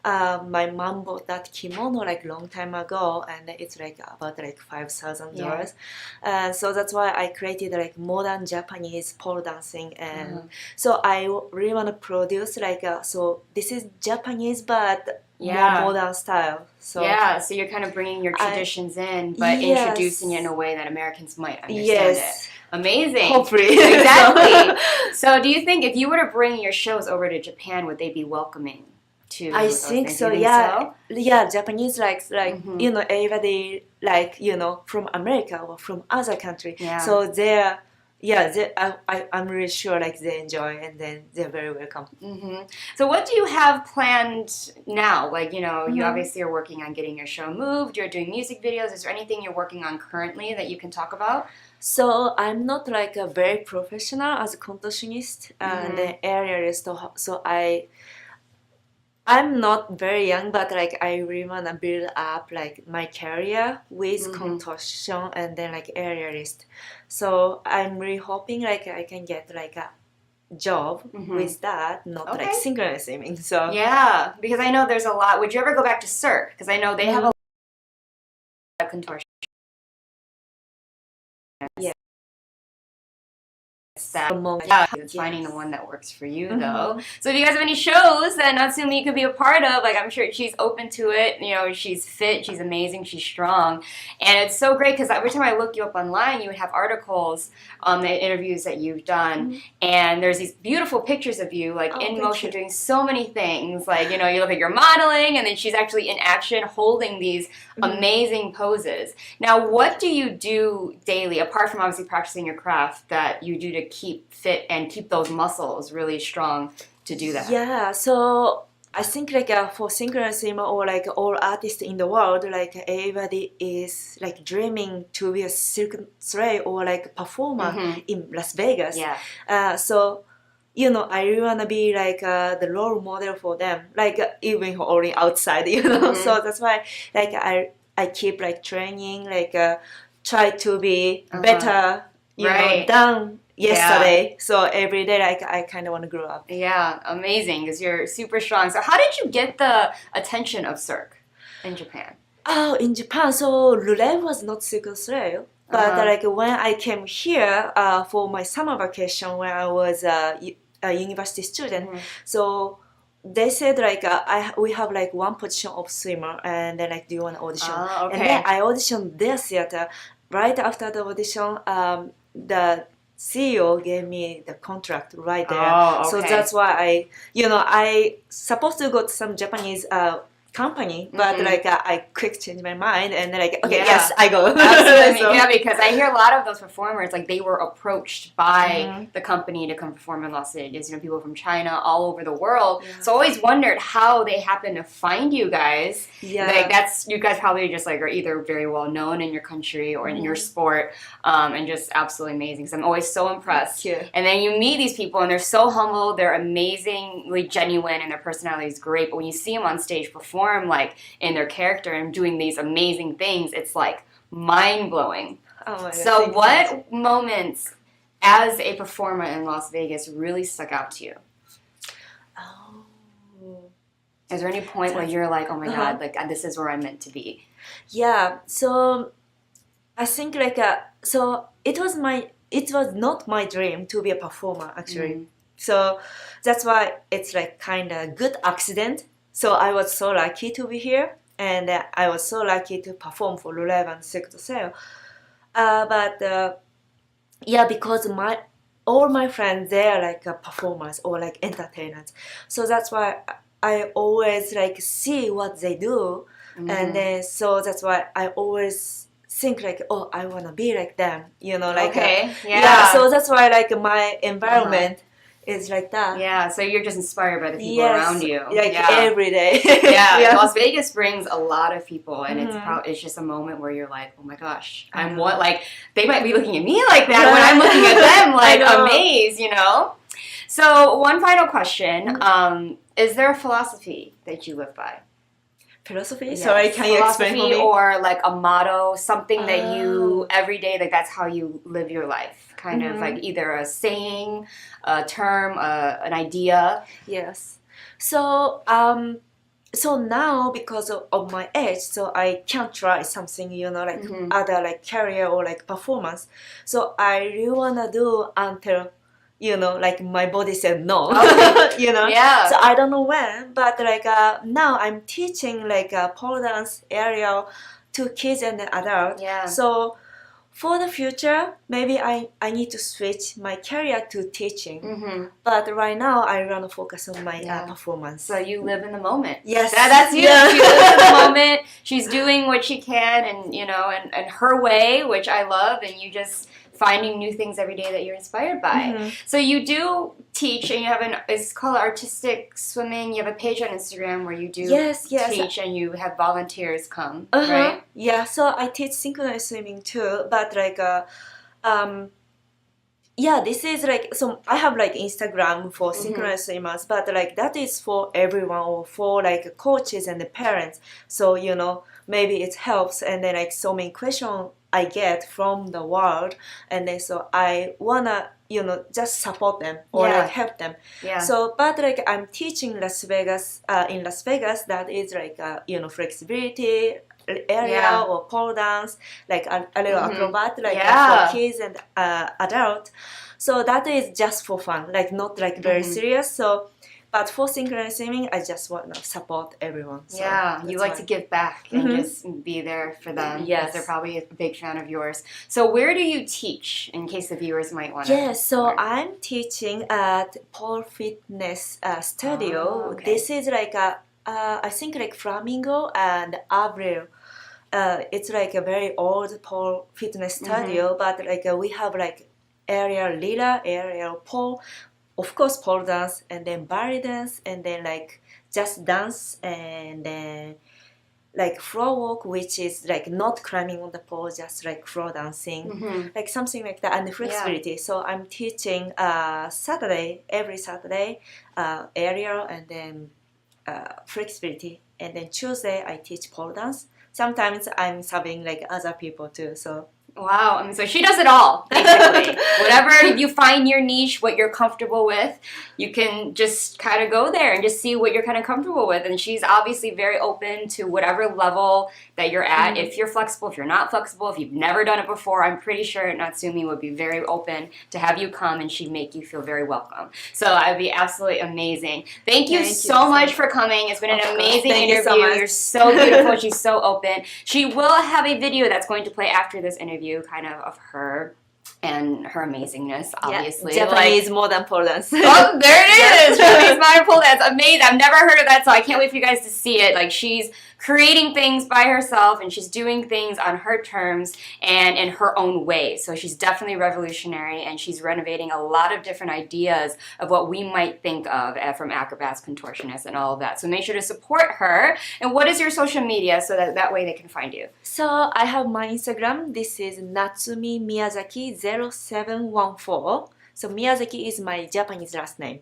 my mom bought that kimono like long time ago, and it's like about like $5,000. So that's why I created like modern Japanese pole dancing, and so I really want to produce like so this is Japanese but more modern style. So so you're kind of bringing your traditions in, but introducing it in a way that Americans might understand it. Amazing. Hopefully. Exactly. So do you think if you were to bring your shows over to Japan, would they be welcoming to I those think things? so, You think yeah. Yeah, Japanese like you know, everybody like, you know, from America or from other country. So they're I'm really sure like they enjoy, and then they're very welcome. So what do you have planned now? Like, you know, you obviously are working on getting your show moved, you're doing music videos. Is there anything you're working on currently that you can talk about? So I'm not like a very professional as a contortionist and the aerialist. So I'm not very young, but like I really wanna build up like my career with contortion and then like aerialist. So I'm really hoping like I can get like a job with that, not like synchronized swimming. So yeah, because I know there's a lot. Would you ever go back to Cirque? Because I know they have a lot of contortion. It's finding the one that works for you though. So if you guys have any shows that Natsumi could be a part of, like I'm sure she's open to it. You know, she's fit, she's amazing, she's strong, and it's so great because every time I look you up online, you would have articles on the interviews that you've done, and there's these beautiful pictures of you like in motion doing so many things. Like, you know, you look like you're modeling, and then she's actually in action holding these amazing poses. Now, what do you do daily apart from obviously practicing your craft that you do to keep fit and keep those muscles really strong to do that? Yeah, so I think like for synchronized swimmer or like all artists in the world, like everybody is like dreaming to be a Cirque du Soleil or like performer in Las Vegas. So you know, I really wanna be like the role model for them, like even only outside, you know. So that's why like I keep like training, like try to be better, you know, than yesterday. So every day like I kind of want to grow up. Yeah, amazing, because you're super strong. So how did you get the attention of Cirque in Japan? Oh, in Japan, so Reve was not Cirque du Soleil. But like when I came here for my summer vacation when I was a university student, so they said like we have like one position of swimmer, and then like do you want to audition? And then I auditioned their theater. Right after the audition, the CEO gave me the contract right there. So that's why I supposed to go to some Japanese company, but like I quick changed my mind, and then like yes, I go. Absolutely. So. Yeah, because I hear a lot of those performers like they were approached by the company to come perform in Las Vegas. You know, people from China, all over the world. So I always wondered how they happened to find you guys. Like that's you guys probably just like are either very well known in your country or in your sport, and just absolutely amazing. So I'm always so impressed. And then you meet these people, and they're so humble. They're amazingly genuine, and their personality is great. But when you see them on stage perform, like in their character and doing these amazing things, it's like mind-blowing. So what moments as a performer in Las Vegas really stuck out to you? Is there any point where you're like, oh my god, like this is where I'm meant to be? Yeah, so I think like so it was not my dream to be a performer actually. So that's why it's like kind of good accident. So I was so lucky to be here, and I was so lucky to perform for Reve and Cirque du Soleil. But because all my friends, they're like performers or like entertainers. So that's why I always like see what they do, and then so that's why I always think like, oh, I want to be like them, you know, like so that's why like my environment. It's like that. Yeah, so you're just inspired by the people around you. Like every day. Las Vegas brings a lot of people, and it's just a moment where you're like, oh my gosh, I'm what, like, they might be looking at me like that when I'm looking at them, like, amazed, you know? So, one final question. Is there a philosophy that you live by? Philosophy? Yes. Sorry, can you explain for me? Or like a motto, something that you, every day, like that's how you live your life. Kind of like either a saying, a term, an idea. Yes. So so now because of my age, so I can't try something, like other like career or like performance. So I really wanna do until, like my body said no. Yeah. So I don't know when, but like now I'm teaching like pole dance area to kids and adults. Yeah. So for the future, maybe I need to switch my career to teaching. But right now, I want to focus on my performance. So you live in the moment. Yes. That's you. Yeah. She lives in the moment. She's doing what she can and, and her way, which I love. And you just finding new things every day that you're inspired by. So you do teach and you have it's called artistic swimming. You have a page on Instagram where you do teach and you have volunteers come, right? Yeah, so I teach synchronized swimming too, but like, this is like, so I have like Instagram for synchronized swimmers, but like that is for everyone or for like coaches and the parents. So, maybe it helps and then like so many questions I get from the world, and then so I wanna just support them or like help them. So but like I'm teaching Las Vegas in Las Vegas, that is like flexibility area or pole dance, like a little acrobat like for kids and adults. So that is just for fun, like not like very serious. So but for synchronized swimming, I just want to support everyone. So you like to give back and just be there for them. Yes. They're probably a big fan of yours. So where do you teach, in case the viewers might want to Yes, so learn? I'm teaching at Pole Fitness Studio. This is like I think like Flamingo and Avril. It's like a very old pole fitness studio, but like we have like aerial leader, aerial pole, of course pole dance, and then ballet dance, and then like just dance, and then like floor walk, which is like not climbing on the pole, just like floor dancing, like something like that, and the flexibility. So I'm teaching every Saturday, aerial and then flexibility, and then Tuesday I teach pole dance. Sometimes I'm subbing like other people too. So wow, I mean, so she does it all, basically. Whatever you find your niche, what you're comfortable with, you can just kind of go there and just see what you're kind of comfortable with. And she's obviously very open to whatever level that you're at. If you're flexible, if you're not flexible, if you've never done it before, I'm pretty sure Natsumi would be very open to have you come and she'd make you feel very welcome. So that would be absolutely amazing. Thank you so much for coming. It's been an amazing interview. You're so beautiful. She's so open. She will have a video that's going to play after this interview, kind of her and her amazingness, obviously. Japanese modern pole dance. Oh, there it is! Japanese modern pole dance. Amazing. I've never heard of that, so I can't wait for you guys to see it. Like, she's creating things by herself and she's doing things on her terms and in her own way. So she's definitely revolutionary and she's renovating a lot of different ideas of what we might think of from acrobats, contortionists, and all of that. So make sure to support her. And what is your social media so that way they can find you? So I have my Instagram. This is Natsumi Miyazaki 0714. So Miyazaki is my Japanese last name.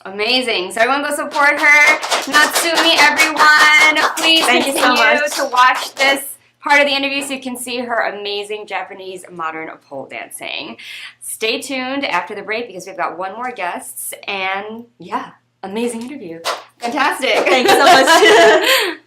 Amazing. So everyone go support her. Natsumi, everyone. Please continue to watch this part of the interview so you can see her amazing Japanese modern pole dancing. Stay tuned after the break because we've got one more guest. And yeah, amazing interview. Fantastic. Thank you so much.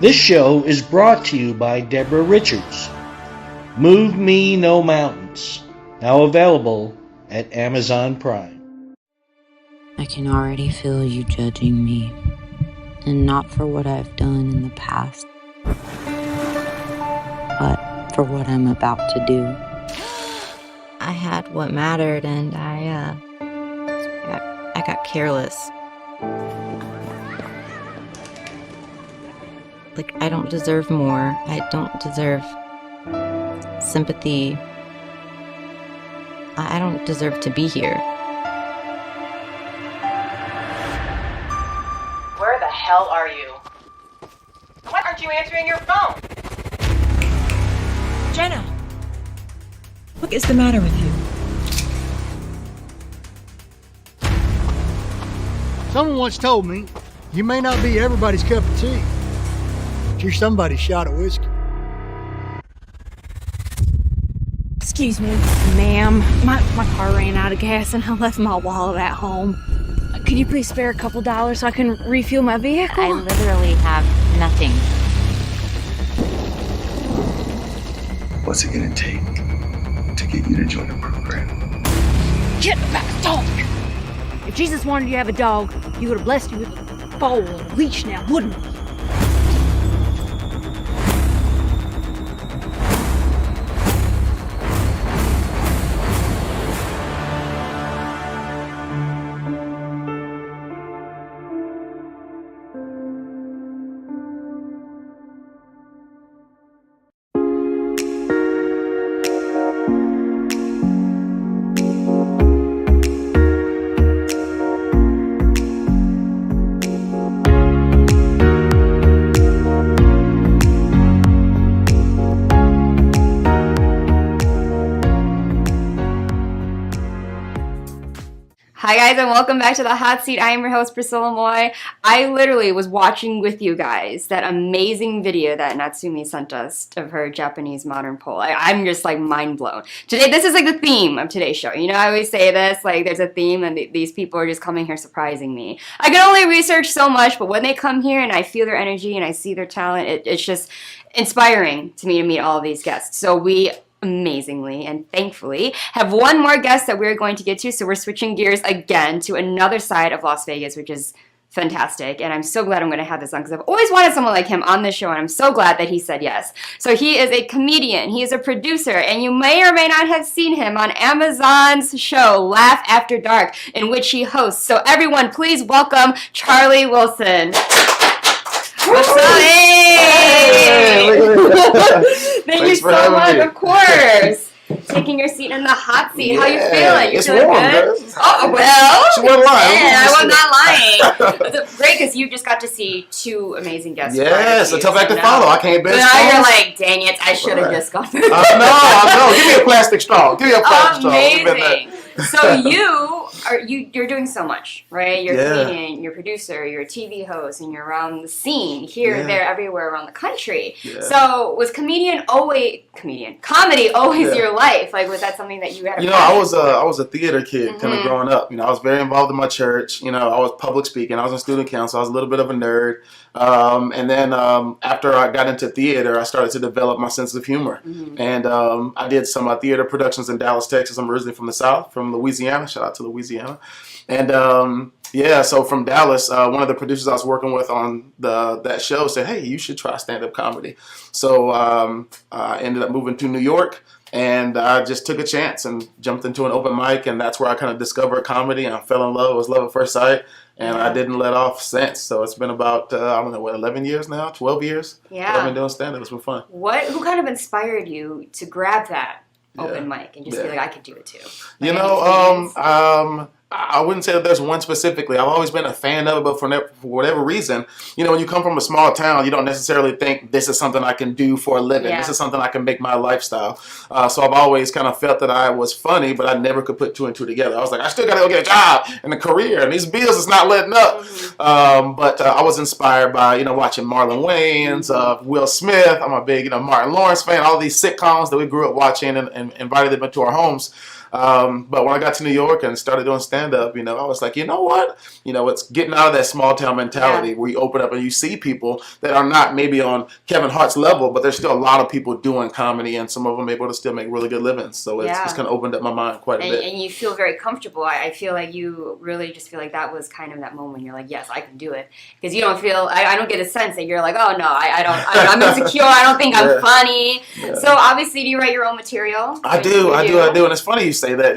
This show is brought to you by Deborah Richards. Move Me No Mountains. Now available at Amazon Prime. I can already feel you judging me, and not for what I've done in the past, but for what I'm about to do. I had what mattered, and I got careless. Like, I don't deserve more. I don't deserve sympathy. I don't deserve to be here. Where the hell are you? Why aren't you answering your phone? Jenna! What is the matter with you? Someone once told me, you may not be everybody's cup of tea, but you're somebody's shot of whiskey. Excuse me, ma'am. My car ran out of gas and I left my wallet at home. Could you please spare a couple dollars so I can refuel my vehicle? I literally have nothing. What's it gonna take to get you to join the program? Get back, dog! If Jesus wanted you to have a dog, he would have blessed you with a bowl and a leash now, wouldn't he? Hi guys, and welcome back to the Hot Seat. I am your host, Priscilla Moy. I literally was watching with you guys that amazing video that Natsumi sent us of her Japanese modern pole. I'm just like mind blown. Today, this is like the theme of today's show. You know, I always say this, like there's a theme and these people are just coming here surprising me. I can only research so much, but when they come here and I feel their energy and I see their talent, it's just inspiring to me to meet all of these guests. So we amazingly and thankfully have one more guest that we're going to get to, so we're switching gears again to another side of Las Vegas, which is fantastic, and I'm so glad I'm going to have this on because I've always wanted someone like him on this show, and I'm so glad that he said yes. So he is a comedian, he is a producer, and you may or may not have seen him on Amazon's show Laugh After Dark, in which he hosts. So everyone, please welcome Charlie Wilson. What's up? Hey! Thank you so much, of course. Taking your seat in the hot seat. How you feeling? You feeling good? Oh, well. She wasn't lying. Yeah, I was not lying. It's great because you just got to see two amazing guests. Yes, a tough act to follow. I can't bet. Now you're like, dang it, I should have just gone through this. No. Give me a plastic straw. Give me a plastic straw. Amazing. So you're doing so much, right? You're a comedian, you're a producer, you're a TV host, and you're around the scene here, there, everywhere around the country. Yeah. So was comedy always your life? Like, was that something that you had? I was a theater kid, kind of growing up. I was very involved in my church. I was public speaking. I was in student council. I was a little bit of a nerd. And then after I got into theater, I started to develop my sense of humor. And I did some theater productions in Dallas, Texas. I'm originally from the South, from Louisiana. Shout out to Louisiana. And so from Dallas, one of the producers I was working with on that show said, hey, you should try stand-up comedy. So I ended up moving to New York. And I just took a chance and jumped into an open mic, and that's where I kind of discovered comedy, and I fell in love. It was love at first sight, and I didn't let off since. So it's been about, 11 years now, 12 years? Yeah. I've been doing stand-up. It's been fun. Who kind of inspired you to grab that open mic and just be like, I could do it too? I wouldn't say that there's one specifically. I've always been a fan of it, but for whatever reason, when you come from a small town, you don't necessarily think this is something I can do for a living. Yeah. This is something I can make my lifestyle. So I've always kind of felt that I was funny, but I never could put two and two together. I was like, I still got to go get a job and a career, and these bills is not letting up. But I was inspired by, watching Marlon Wayans, Will Smith. I'm a big, Martin Lawrence fan, all these sitcoms that we grew up watching and invited them into our homes. But when I got to New York and started doing stand-up, stand-up, I was like, you know what? It's getting out of that small town mentality where you open up and you see people that are not maybe on Kevin Hart's level, but there's still a lot of people doing comedy, and some of them able to still make really good livings. So it's kind of opened up my mind quite a bit. And you feel very comfortable. I feel like you really just feel like that was kind of that moment. You're like, yes, I can do it. Because you don't feel, I don't get a sense that you're like, oh no, I'm insecure. I don't think I'm funny. Yeah. So obviously, do you write your own material? I do. And it's funny you say that.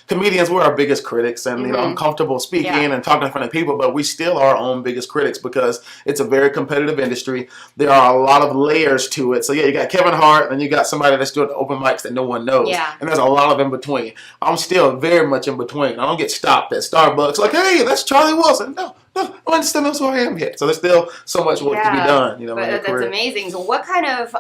Comedians, we're our biggest critics, and I'm comfortable speaking and talking in front of people, but we still are our own biggest critics because it's a very competitive industry. There are a lot of layers to it. So you got Kevin Hart, and you got somebody that's doing open mics that no one knows. Yeah. And there's a lot of in between. I'm still very much in between. I don't get stopped at Starbucks like, hey, that's Charlie Wilson. No, I still know who I am yet. So there's still so much work to be done. But that's amazing. So what kind of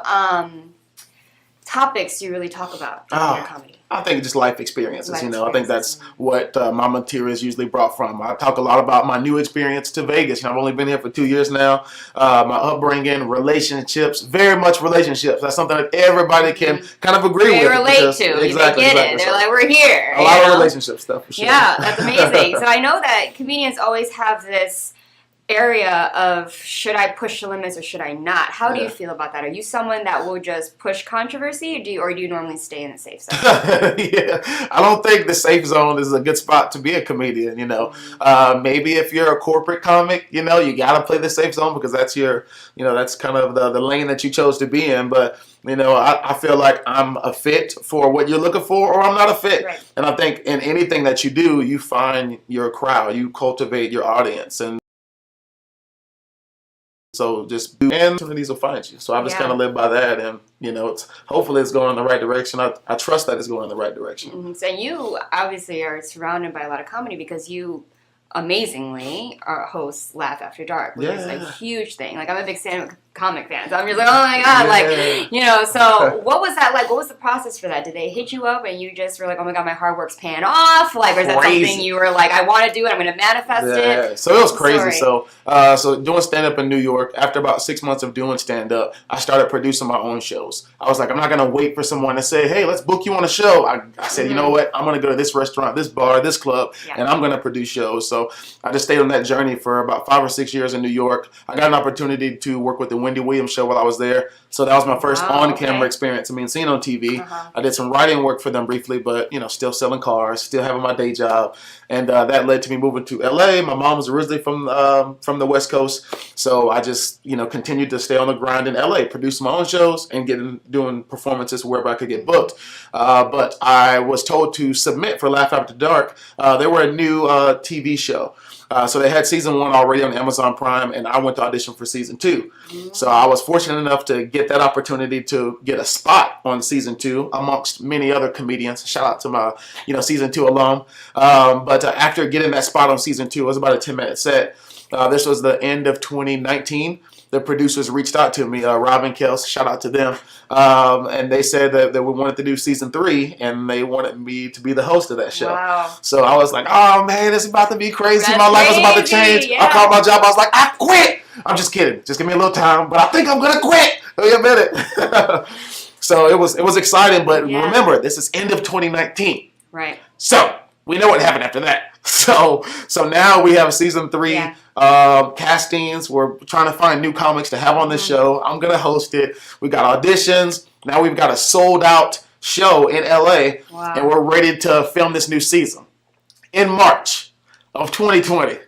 topics do you really talk about in your comedy? I think just life experiences, I think that's what my material is usually brought from. I talk a lot about my new experience to Vegas. I've only been here for 2 years now. My upbringing, relationships, very much relationships. That's something that everybody can kind of agree with. They relate to. Exactly, they get it. They're like, we're here. A lot of relationship stuff for sure. Yeah, that's amazing. So I know that comedians always have this area of should I push the limits or should I not? How do you feel about that? Are you someone that will just push controversy, or do you normally stay in the safe zone? I don't think the safe zone is a good spot to be a comedian. Maybe if you're a corporate comic, you got to play the safe zone because that's your, that's kind of the lane that you chose to be in. But I feel like I'm a fit for what you're looking for, or I'm not a fit. Right. And I think in anything that you do, you find your crowd, you cultivate your audience, and so just do, and opportunities will find you. So I just kind of live by that, and hopefully it's going in the right direction. I trust that it's going in the right direction. Mm-hmm. So you obviously are surrounded by a lot of comedy because you amazingly host Laugh After Dark, which is a huge thing. Like I'm a big stand-up comic fan, so I'm just like, oh my god, So what was that like? What was the process for that? Did they hit you up and you just were like, oh my god, my hard work's paying off? Like, or is that something you were like, I want to do it, I'm going to manifest it? So it was crazy. So doing stand-up in New York, after about 6 months of doing stand-up, I started producing my own shows. I was like, I'm not going to wait for someone to say, hey, let's book you on a show. I said, you know what? I'm going to go to this restaurant, this bar, this club, and I'm going to produce shows. So I just stayed on that journey for about 5 or 6 years in New York. I got an opportunity to work with the Wendy Williams show while I was there. So that was my first on-camera experience. I mean, seen on TV. I did some writing work for them briefly, but, still selling cars, still having my day job. And that led to me moving to LA. My mom was originally from the West Coast. So I just, continued to stay on the grind in LA, producing my own shows and doing performances wherever I could get booked. But I was told to submit for Laugh After Dark. They were a new TV show. So they had season 1 already on Amazon Prime, and I went to audition for season 2. So I was fortunate enough to get that opportunity to get a spot on season 2 amongst many other comedians. Shout out to my, season 2 alum. But after getting that spot on season 2, it was about a 10-minute set. This was the end of 2019. The producers reached out to me, Rob and Kels, shout out to them, and they said that we wanted to do season 3, and they wanted me to be the host of that show. Wow. So I was like, oh man, it's about to be crazy. My life is about to change. I called my job. I was like, I quit. I'm just kidding. Just give me a little time, but I think I'm gonna quit. Wait a minute. So it was exciting, but remember, this is end of 2019. Right. So we know what happened after that. So now we have season 3 castings. We're trying to find new comics to have on this show. I'm going to host it. We got auditions. Now we've got a sold out show in LA. Wow. And we're ready to film this new season in March of 2020.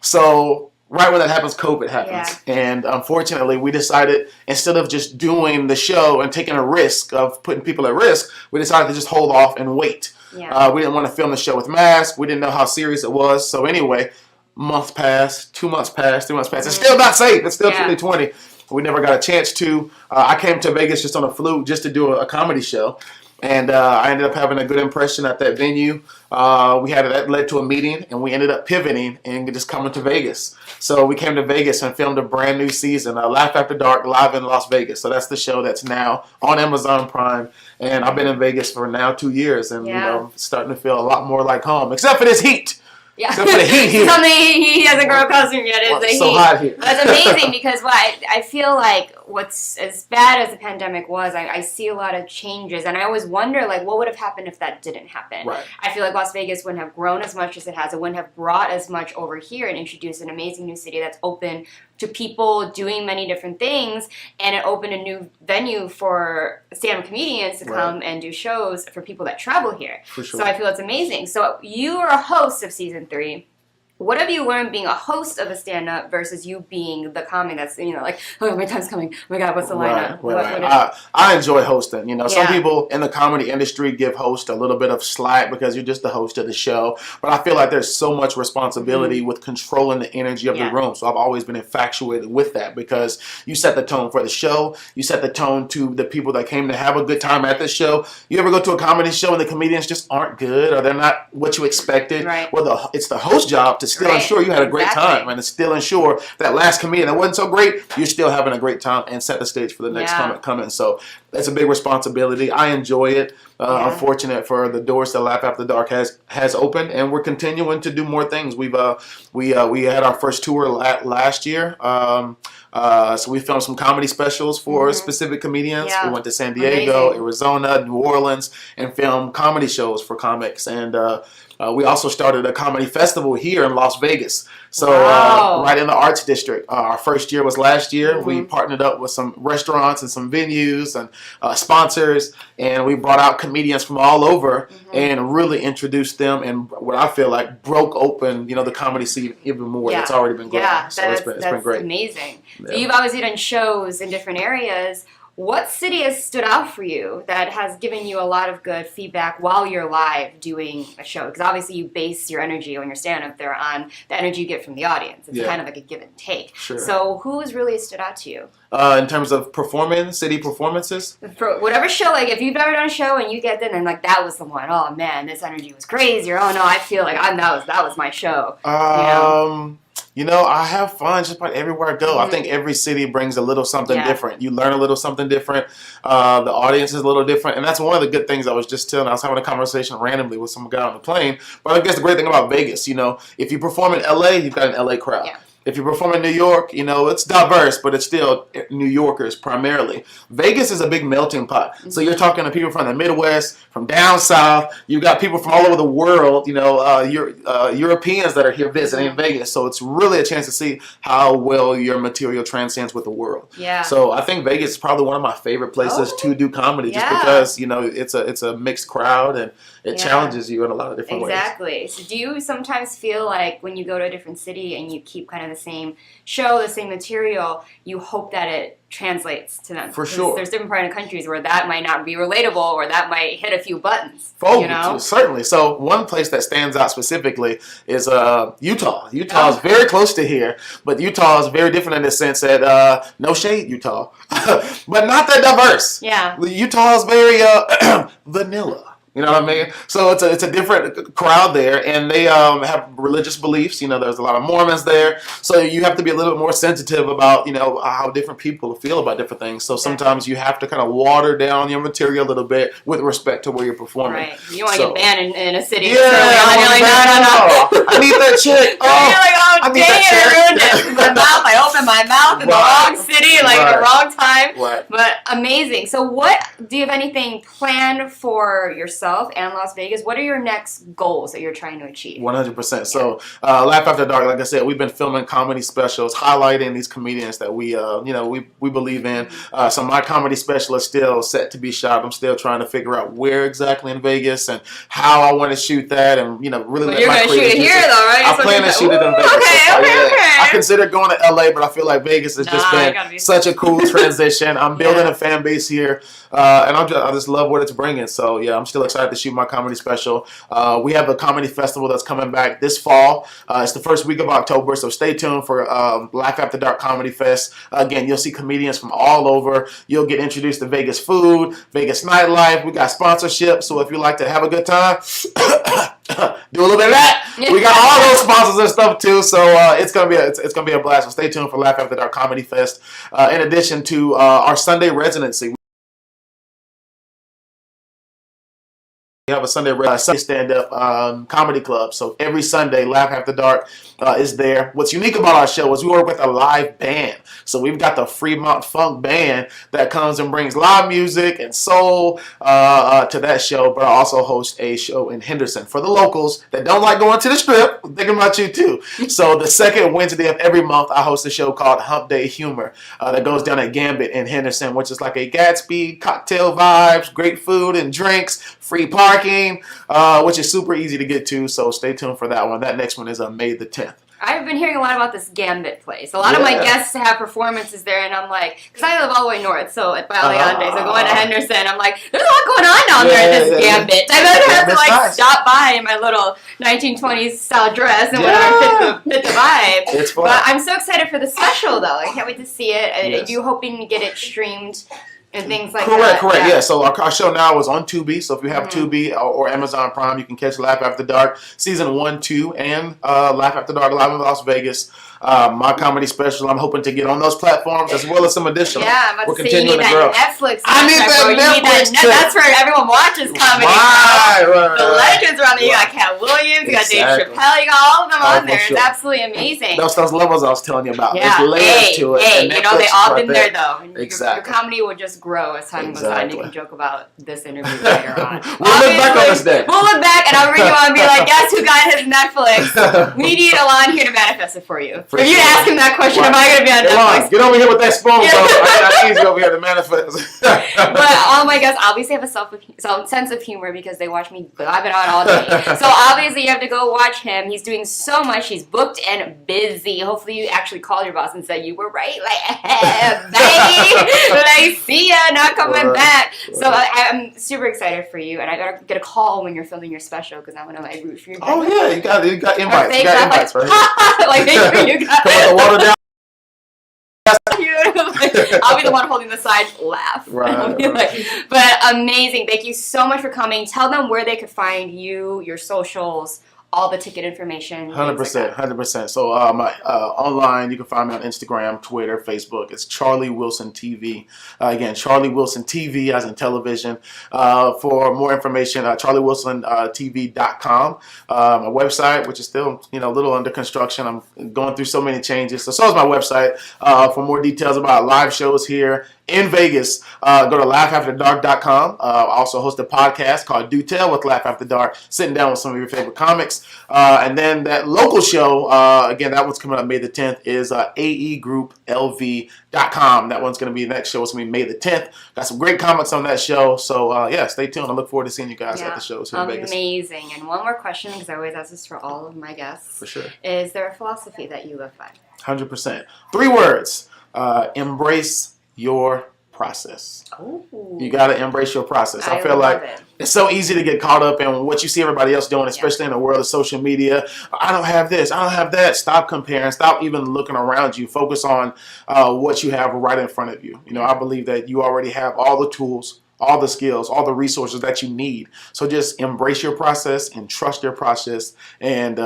So right when that happens, COVID happens. Yeah. And unfortunately, we decided instead of just doing the show and taking a risk of putting people at risk, we decided to just hold off and wait. Yeah. We didn't want to film the show with masks. We didn't know how serious it was. So anyway, month passed, 2 months passed, 3 months passed. It's still not safe. It's still 2020. We never got a chance to. I came to Vegas just on a fluke just to do a comedy show. And I ended up having a good impression at that venue. That led to a meeting, and we ended up pivoting and just coming to Vegas. So we came to Vegas and filmed a brand new season, Laugh After Dark, live in Las Vegas. So that's the show that's now on Amazon Prime. And I've been in Vegas for now 2 years, and starting to feel a lot more like home, except for this heat. Yeah, except for the heat here. He hasn't grown accustomed yet. It's the so heat. Hot here. That's amazing because I feel like what's as bad as the pandemic was, I see a lot of changes, and I always wonder, like, what would have happened if that didn't happen? Right. I feel like Las Vegas wouldn't have grown as much as it has. It wouldn't have brought as much over here and introduced an amazing new city that's open to people doing many different things, and it opened a new venue for stand-up comedians to come and do shows for people that travel here. For sure. So I feel it's amazing. So you are a host of season 3. What have you learned being a host of a stand-up versus you being the comic that's, like, oh, my time's coming. Oh my God, what's the lineup? Right. I enjoy hosting. Some people in the comedy industry give host a little bit of slack because you're just the host of the show. But I feel like there's so much responsibility with controlling the energy of the room. So I've always been infatuated with that because you set the tone for the show. You set the tone to the people that came to have a good time at the show. You ever go to a comedy show and the comedians just aren't good or they're not what you expected? Right. Well, it's the host job to still ensure you had a great time and to still ensure that last comedian that wasn't so great, you're still having a great time and set the stage for the next comic coming. So that's a big responsibility. I enjoy it. I'm fortunate for the doors that Laugh After Dark has opened, and we're continuing to do more things. We had our first tour last year. So we filmed some comedy specials for specific comedians. We went to San Diego, Arizona, New Orleans, and filmed comedy shows for comics. And we also started a comedy festival here in Las Vegas. So right in the Arts District. Our first year was last year. We partnered up with some restaurants and some venues and sponsors, and we brought out comedians from all over and really introduced them, and what I feel like broke open, the comedy scene even more. It's already been growing. So it's been great. Amazing. Yeah. So you've obviously done shows in different areas. What city has stood out for you that has given you a lot of good feedback while you're live doing a show? Because obviously you base your energy when you're stand-up there on the energy you get from the audience. It's kind of like a give and take. Sure. So who has really stood out to you? In terms of performing, city performances? For whatever show, like if you've ever done a show and you get there and like that was the one, oh man, this energy was crazy, or oh no, I feel like that was my show. I have fun just about everywhere I go. I think every city brings a little something different. You learn a little something different. The audience is a little different. And that's one of the good things I was just telling. I was having a conversation randomly with some guy on the plane. But I guess the great thing about Vegas, if you perform in LA, you've got an LA crowd. Yeah. If you perform in New York, it's diverse, but it's still New Yorkers primarily. Vegas is a big melting pot. So you're talking to people from the Midwest, from down south. You got people from all over the world, Europeans that are here visiting Vegas. So it's really a chance to see how well your material transcends with the world. Yeah. So I think Vegas is probably one of my favorite places to do comedy just because, it's a mixed crowd and it challenges you in a lot of different ways. Exactly. So do you sometimes feel like when you go to a different city and you keep kind of the same show, the same material, you hope that it translates to them? For sure. There's different part of countries where that might not be relatable or that might hit a few buttons. Certainly. So one place that stands out specifically is Utah. Utah is very close to here, but Utah is very different in the sense that, no shade, Utah, but not that diverse. Yeah. Utah is very vanilla. You know what I mean? So it's a different crowd there, and they have religious beliefs. There's a lot of Mormons there, so you have to be a little bit more sensitive about how different people feel about different things. So sometimes you have to kind of water down your material a little bit with respect to where you're performing. Right. You don't want to get banned in a city. Yeah, you're like, no. I need that chick. You're like, oh, dang it, I ruined it. I opened my mouth in the wrong city, like at the wrong time. Right. But amazing. So do you have anything planned for yourself and Las Vegas? What are your next goals that you're trying to achieve? 100%. So Laugh After Dark, like I said, we've been filming comedy specials highlighting these comedians that we believe in. So my comedy special is still set to be shot. I'm still trying to figure out where exactly in Vegas and how I want to shoot that, and really let you're my going to shoot it here though, right? I plan to shoot it in Vegas. Okay. I consider going to LA, but I feel like Vegas has just been such a cool transition. I'm building a fan base here, and I just love what it's bringing. So yeah, I'm still excited to shoot my comedy special. We have a comedy festival that's coming back this fall. It's the first week of October, so stay tuned for Laugh After Dark Comedy Fest. Again, you'll see comedians from all over. You'll get introduced to Vegas food, Vegas nightlife. We got sponsorship, so if you like to have a good time, do a little bit of that. We got all those sponsors and stuff too, so it's gonna be a blast. So stay tuned for Laugh After Dark Comedy Fest. In addition to our Sunday residency. We have a Sunday stand-up comedy club. So every Sunday, Laugh After Dark is there. What's unique about our show is we work with a live band. So we've got the Fremont Funk Band that comes and brings live music and soul to that show. But I also host a show in Henderson for the locals that don't like going to the Strip. I'm thinking about you too. So the second Wednesday of every month, I host a show called Hump Day Humor that goes down at Gambit in Henderson, which is like a Gatsby, cocktail vibes, great food and drinks, free parking, which is super easy to get to. So stay tuned for that one. That next one is on May the 10th. I've been hearing a lot about this Gambit place. A lot of my guests have performances there, and I'm like, because I live all the way north, so by Leandre, so going to Henderson, I'm like, there's a lot going on down there at this Gambit. I better have to like stop by in my little 1920s style dress and whatever fit the vibe. It's fun. But I'm so excited for the special though. I can't wait to see it. Are you hoping to get it streamed? And things like that. Correct. Yeah. So our show now is on Tubi. So if you have Tubi or Amazon Prime, you can catch Laugh After Dark season 1, 2, and Laugh After Dark live in Las Vegas. My comedy special. I'm hoping to get on those platforms as well as some additional. Yeah, I'm about We're to say you need that Netflix. I need that Netflix. That's where everyone watches comedy. Right. The legends around there. You got Cat Williams. You got Dave Chappelle. You got all of them on there. Sure. It's absolutely amazing. Those levels I was telling you about. Yeah. There's layers to it. Hey, you know, they all been there though. Exactly. Your comedy will just grow as time goes on. You can joke about this interview later on. We'll look back on this day. We'll look back and I'll bring you on and be like, guess who got his Netflix? We need Alain here to manifest it for you. If you ask him that question, am I going to be on Netflix? Get over here with that spoon, bro. I need you over here to manifest. But all my guests obviously have a sense of humor because they watch me blabbing on all day. So obviously you have to go watch him. He's doing so much. He's booked and busy. Hopefully you actually call your boss and say, you were right. Like, babe, see ya, not coming back. So I'm super excited for you. And I got to get a call when you're filming your special because I'm going to like root for you. Oh, yeah. You got invites. You got invites right like, make sure you got the water down. I'll be the one holding the side laugh. Right. But amazing. Thank you so much for coming. Tell them where they could find you, your socials, all the ticket information. 100%. So online, you can find me on Instagram, Twitter, Facebook. It's Charlie Wilson TV. Again, Charlie Wilson TV as in television. For more information, charliewilsontv.com. My website, which is still a little under construction. I'm going through so many changes. So is my website. For more details about live shows here in Vegas, go to laughafterdark.com. I also host a podcast called Do Tell with Laugh After Dark, sitting down with some of your favorite comics. And then that local show, again, that one's coming up May the 10th, is aegrouplv.com. That one's going to be the next show. It's going to be May the 10th. Got some great comics on that show. So, stay tuned. I look forward to seeing you guys at the shows here in Vegas. Amazing. And one more question, because I always ask this for all of my guests. For sure. Is there a philosophy that you live by? 100%. 3 words. Embrace your process. Ooh. You got to embrace your process. I feel love like it's so easy to get caught up in what you see everybody else doing, especially in the world of social media. I don't have this. I don't have that. Stop comparing. Stop even looking around you. Focus on what you have right in front of you. I believe that you already have all the tools, all the skills, all the resources that you need. So just embrace your process and trust your process and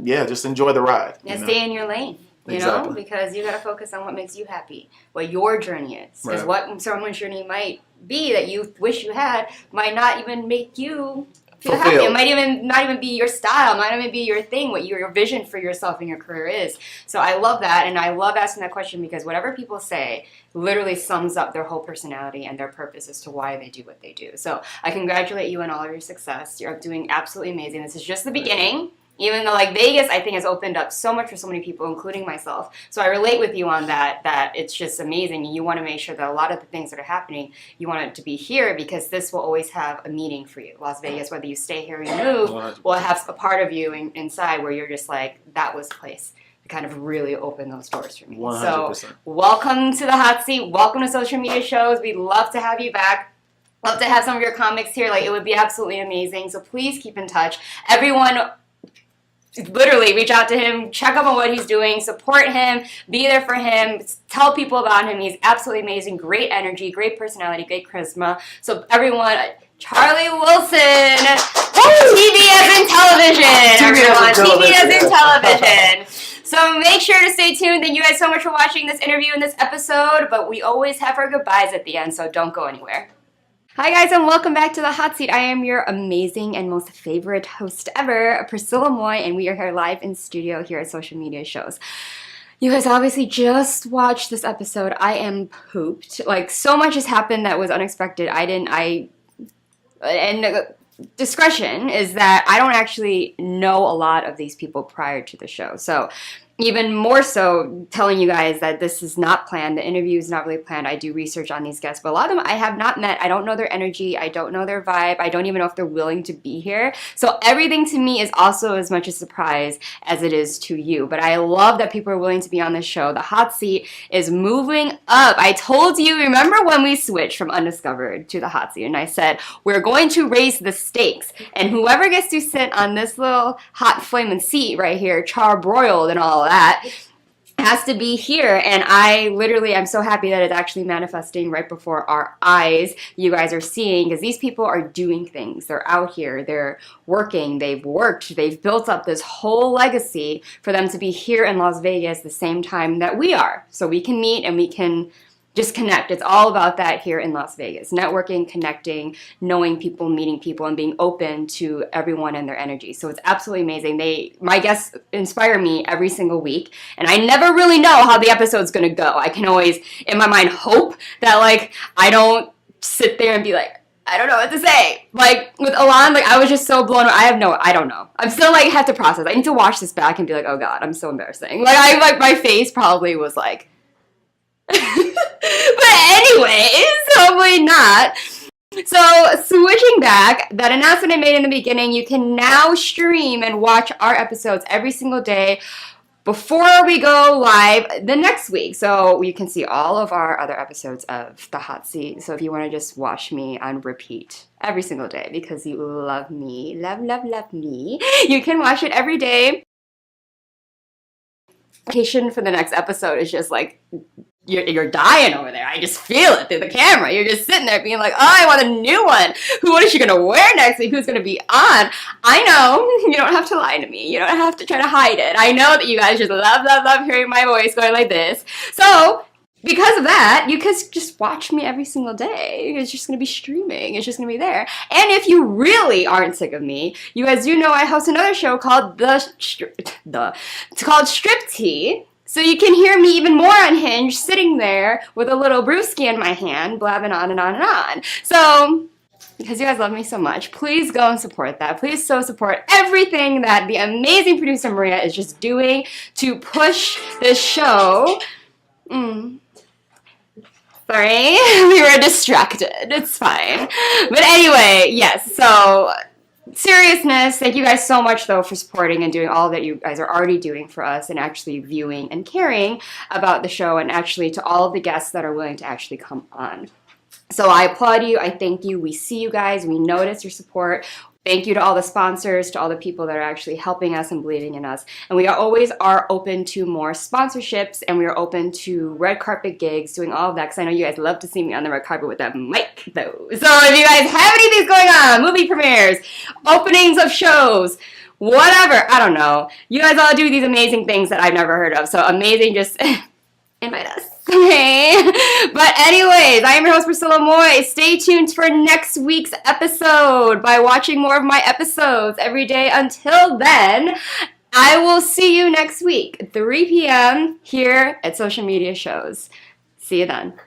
just enjoy the ride. Yeah, stay in your lane. You know, because you got to focus on what makes you happy, what your journey is. Because what someone's journey might be that you wish you had might not even make you feel happy. It might not even be your style. It might not even be your thing, what your vision for yourself and your career is. So I love that, and I love asking that question because whatever people say literally sums up their whole personality and their purpose as to why they do what they do. So I congratulate you on all of your success. You're doing absolutely amazing. This is just the beginning. Even though Vegas, I think, has opened up so much for so many people, including myself. So I relate with you on that it's just amazing. And you want to make sure that a lot of the things that are happening, you want it to be here because this will always have a meaning for you. Las Vegas, whether you stay here or you move, will have a part of you inside where you're just like, that was the place to kind of really open those doors for me. 100%. So welcome to the hot seat. Welcome to social media shows. We'd love to have you back. Love to have some of your comics here. It would be absolutely amazing. So please keep in touch. Everyone, literally reach out to him, check up on what he's doing, support him, be there for him, tell people about him. He's absolutely amazing, great energy, great personality, great charisma. So everyone, Charlie Wilson, TV as in television, everyone. TV as in television. So make sure to stay tuned. Thank you guys so much for watching this interview and this episode, but we always have our goodbyes at the end, so don't go anywhere. Hi guys, and welcome back to the Hot Seat. I am your amazing and most favorite host ever, Priscilla Moy, and we are here live in studio here at Social Media Shows. You guys obviously just watched this episode. I am pooped. Like, so much has happened that was unexpected. Discretion is that I don't actually know a lot of these people prior to the show. So even more so telling you guys that this is not planned. The interview is not really planned. I do research on these guests, but a lot of them I have not met. I don't know their energy. I don't know their vibe. I don't even know if they're willing to be here. So everything to me is also as much a surprise as it is to you. But I love that people are willing to be on this show. The Hot Seat is moving up. I told you, remember when we switched from Undiscovered to the Hot Seat, and I said, we're going to raise the stakes. And whoever gets to sit on this little hot flaming seat right here, charbroiled and all that, has to be here. And I'm so happy that it's actually manifesting right before our eyes. You guys are seeing, because these people are doing things. They're out here, they're working, they've worked, they've built up this whole legacy for them to be here in Las Vegas the same time that we are. So we can meet and we can just connect. It's all about that here in Las Vegas. Networking, connecting, knowing people, meeting people, and being open to everyone and their energy. So it's absolutely amazing. My guests inspire me every single week, and I never really know how the episode's gonna go. I can always, in my mind, hope that, like, I don't sit there and be like, I don't know what to say. Like, with Alain, like, I was just so blown away. I don't know. I'm still, like, have to process. I need to watch this back and be like, oh God, I'm so embarrassing. Like, my face probably was like, but anyways, hopefully not. So switching back, that announcement I made in the beginning, you can now stream and watch our episodes every single day before we go live the next week. So you can see all of our other episodes of The Hot Seat. So if you want to just watch me on repeat every single day because you love me, love me, you can watch it every day. For the next episode is just like, you're dying over there. I just feel it through the camera. You're just sitting there being like, oh, I want a new one. What is she going to wear next week? Who's going to be on? I know. You don't have to lie to me. You don't have to try to hide it. I know that you guys just love hearing my voice going like this. So because of that, you can just watch me every single day. It's just going to be streaming. It's just going to be there. And if you really aren't sick of me, you guys do know I host another show called it's called Strip Tea. So you can hear me even more unhinged, sitting there with a little brewski in my hand, blabbing on and on and on. So, because you guys love me so much, please go and support that. Please support everything that the amazing producer Maria is just doing to push this show. Sorry, we were distracted. It's fine. But anyway, yes, so seriousness, thank you guys so much, though, for supporting and doing all that you guys are already doing for us and actually viewing and caring about the show, and actually to all of the guests that are willing to actually come on. So I applaud you. I thank you. We see you guys. We notice your support. Thank you to all the sponsors, to all the people that are actually helping us and believing in us. And we always are open to more sponsorships, and we are open to red carpet gigs, doing all of that, because I know you guys love to see me on the red carpet with that mic, though. So if you guys have anything going on, movie premieres, openings of shows, whatever, I don't know. You guys all do these amazing things that I've never heard of. So amazing, just invite us. Okay. But anyways, I am your host, Priscilla Moy. Stay tuned for next week's episode by watching more of my episodes every day. Until then, I will see you next week, 3 p.m. here at Social Media Shows. See you then.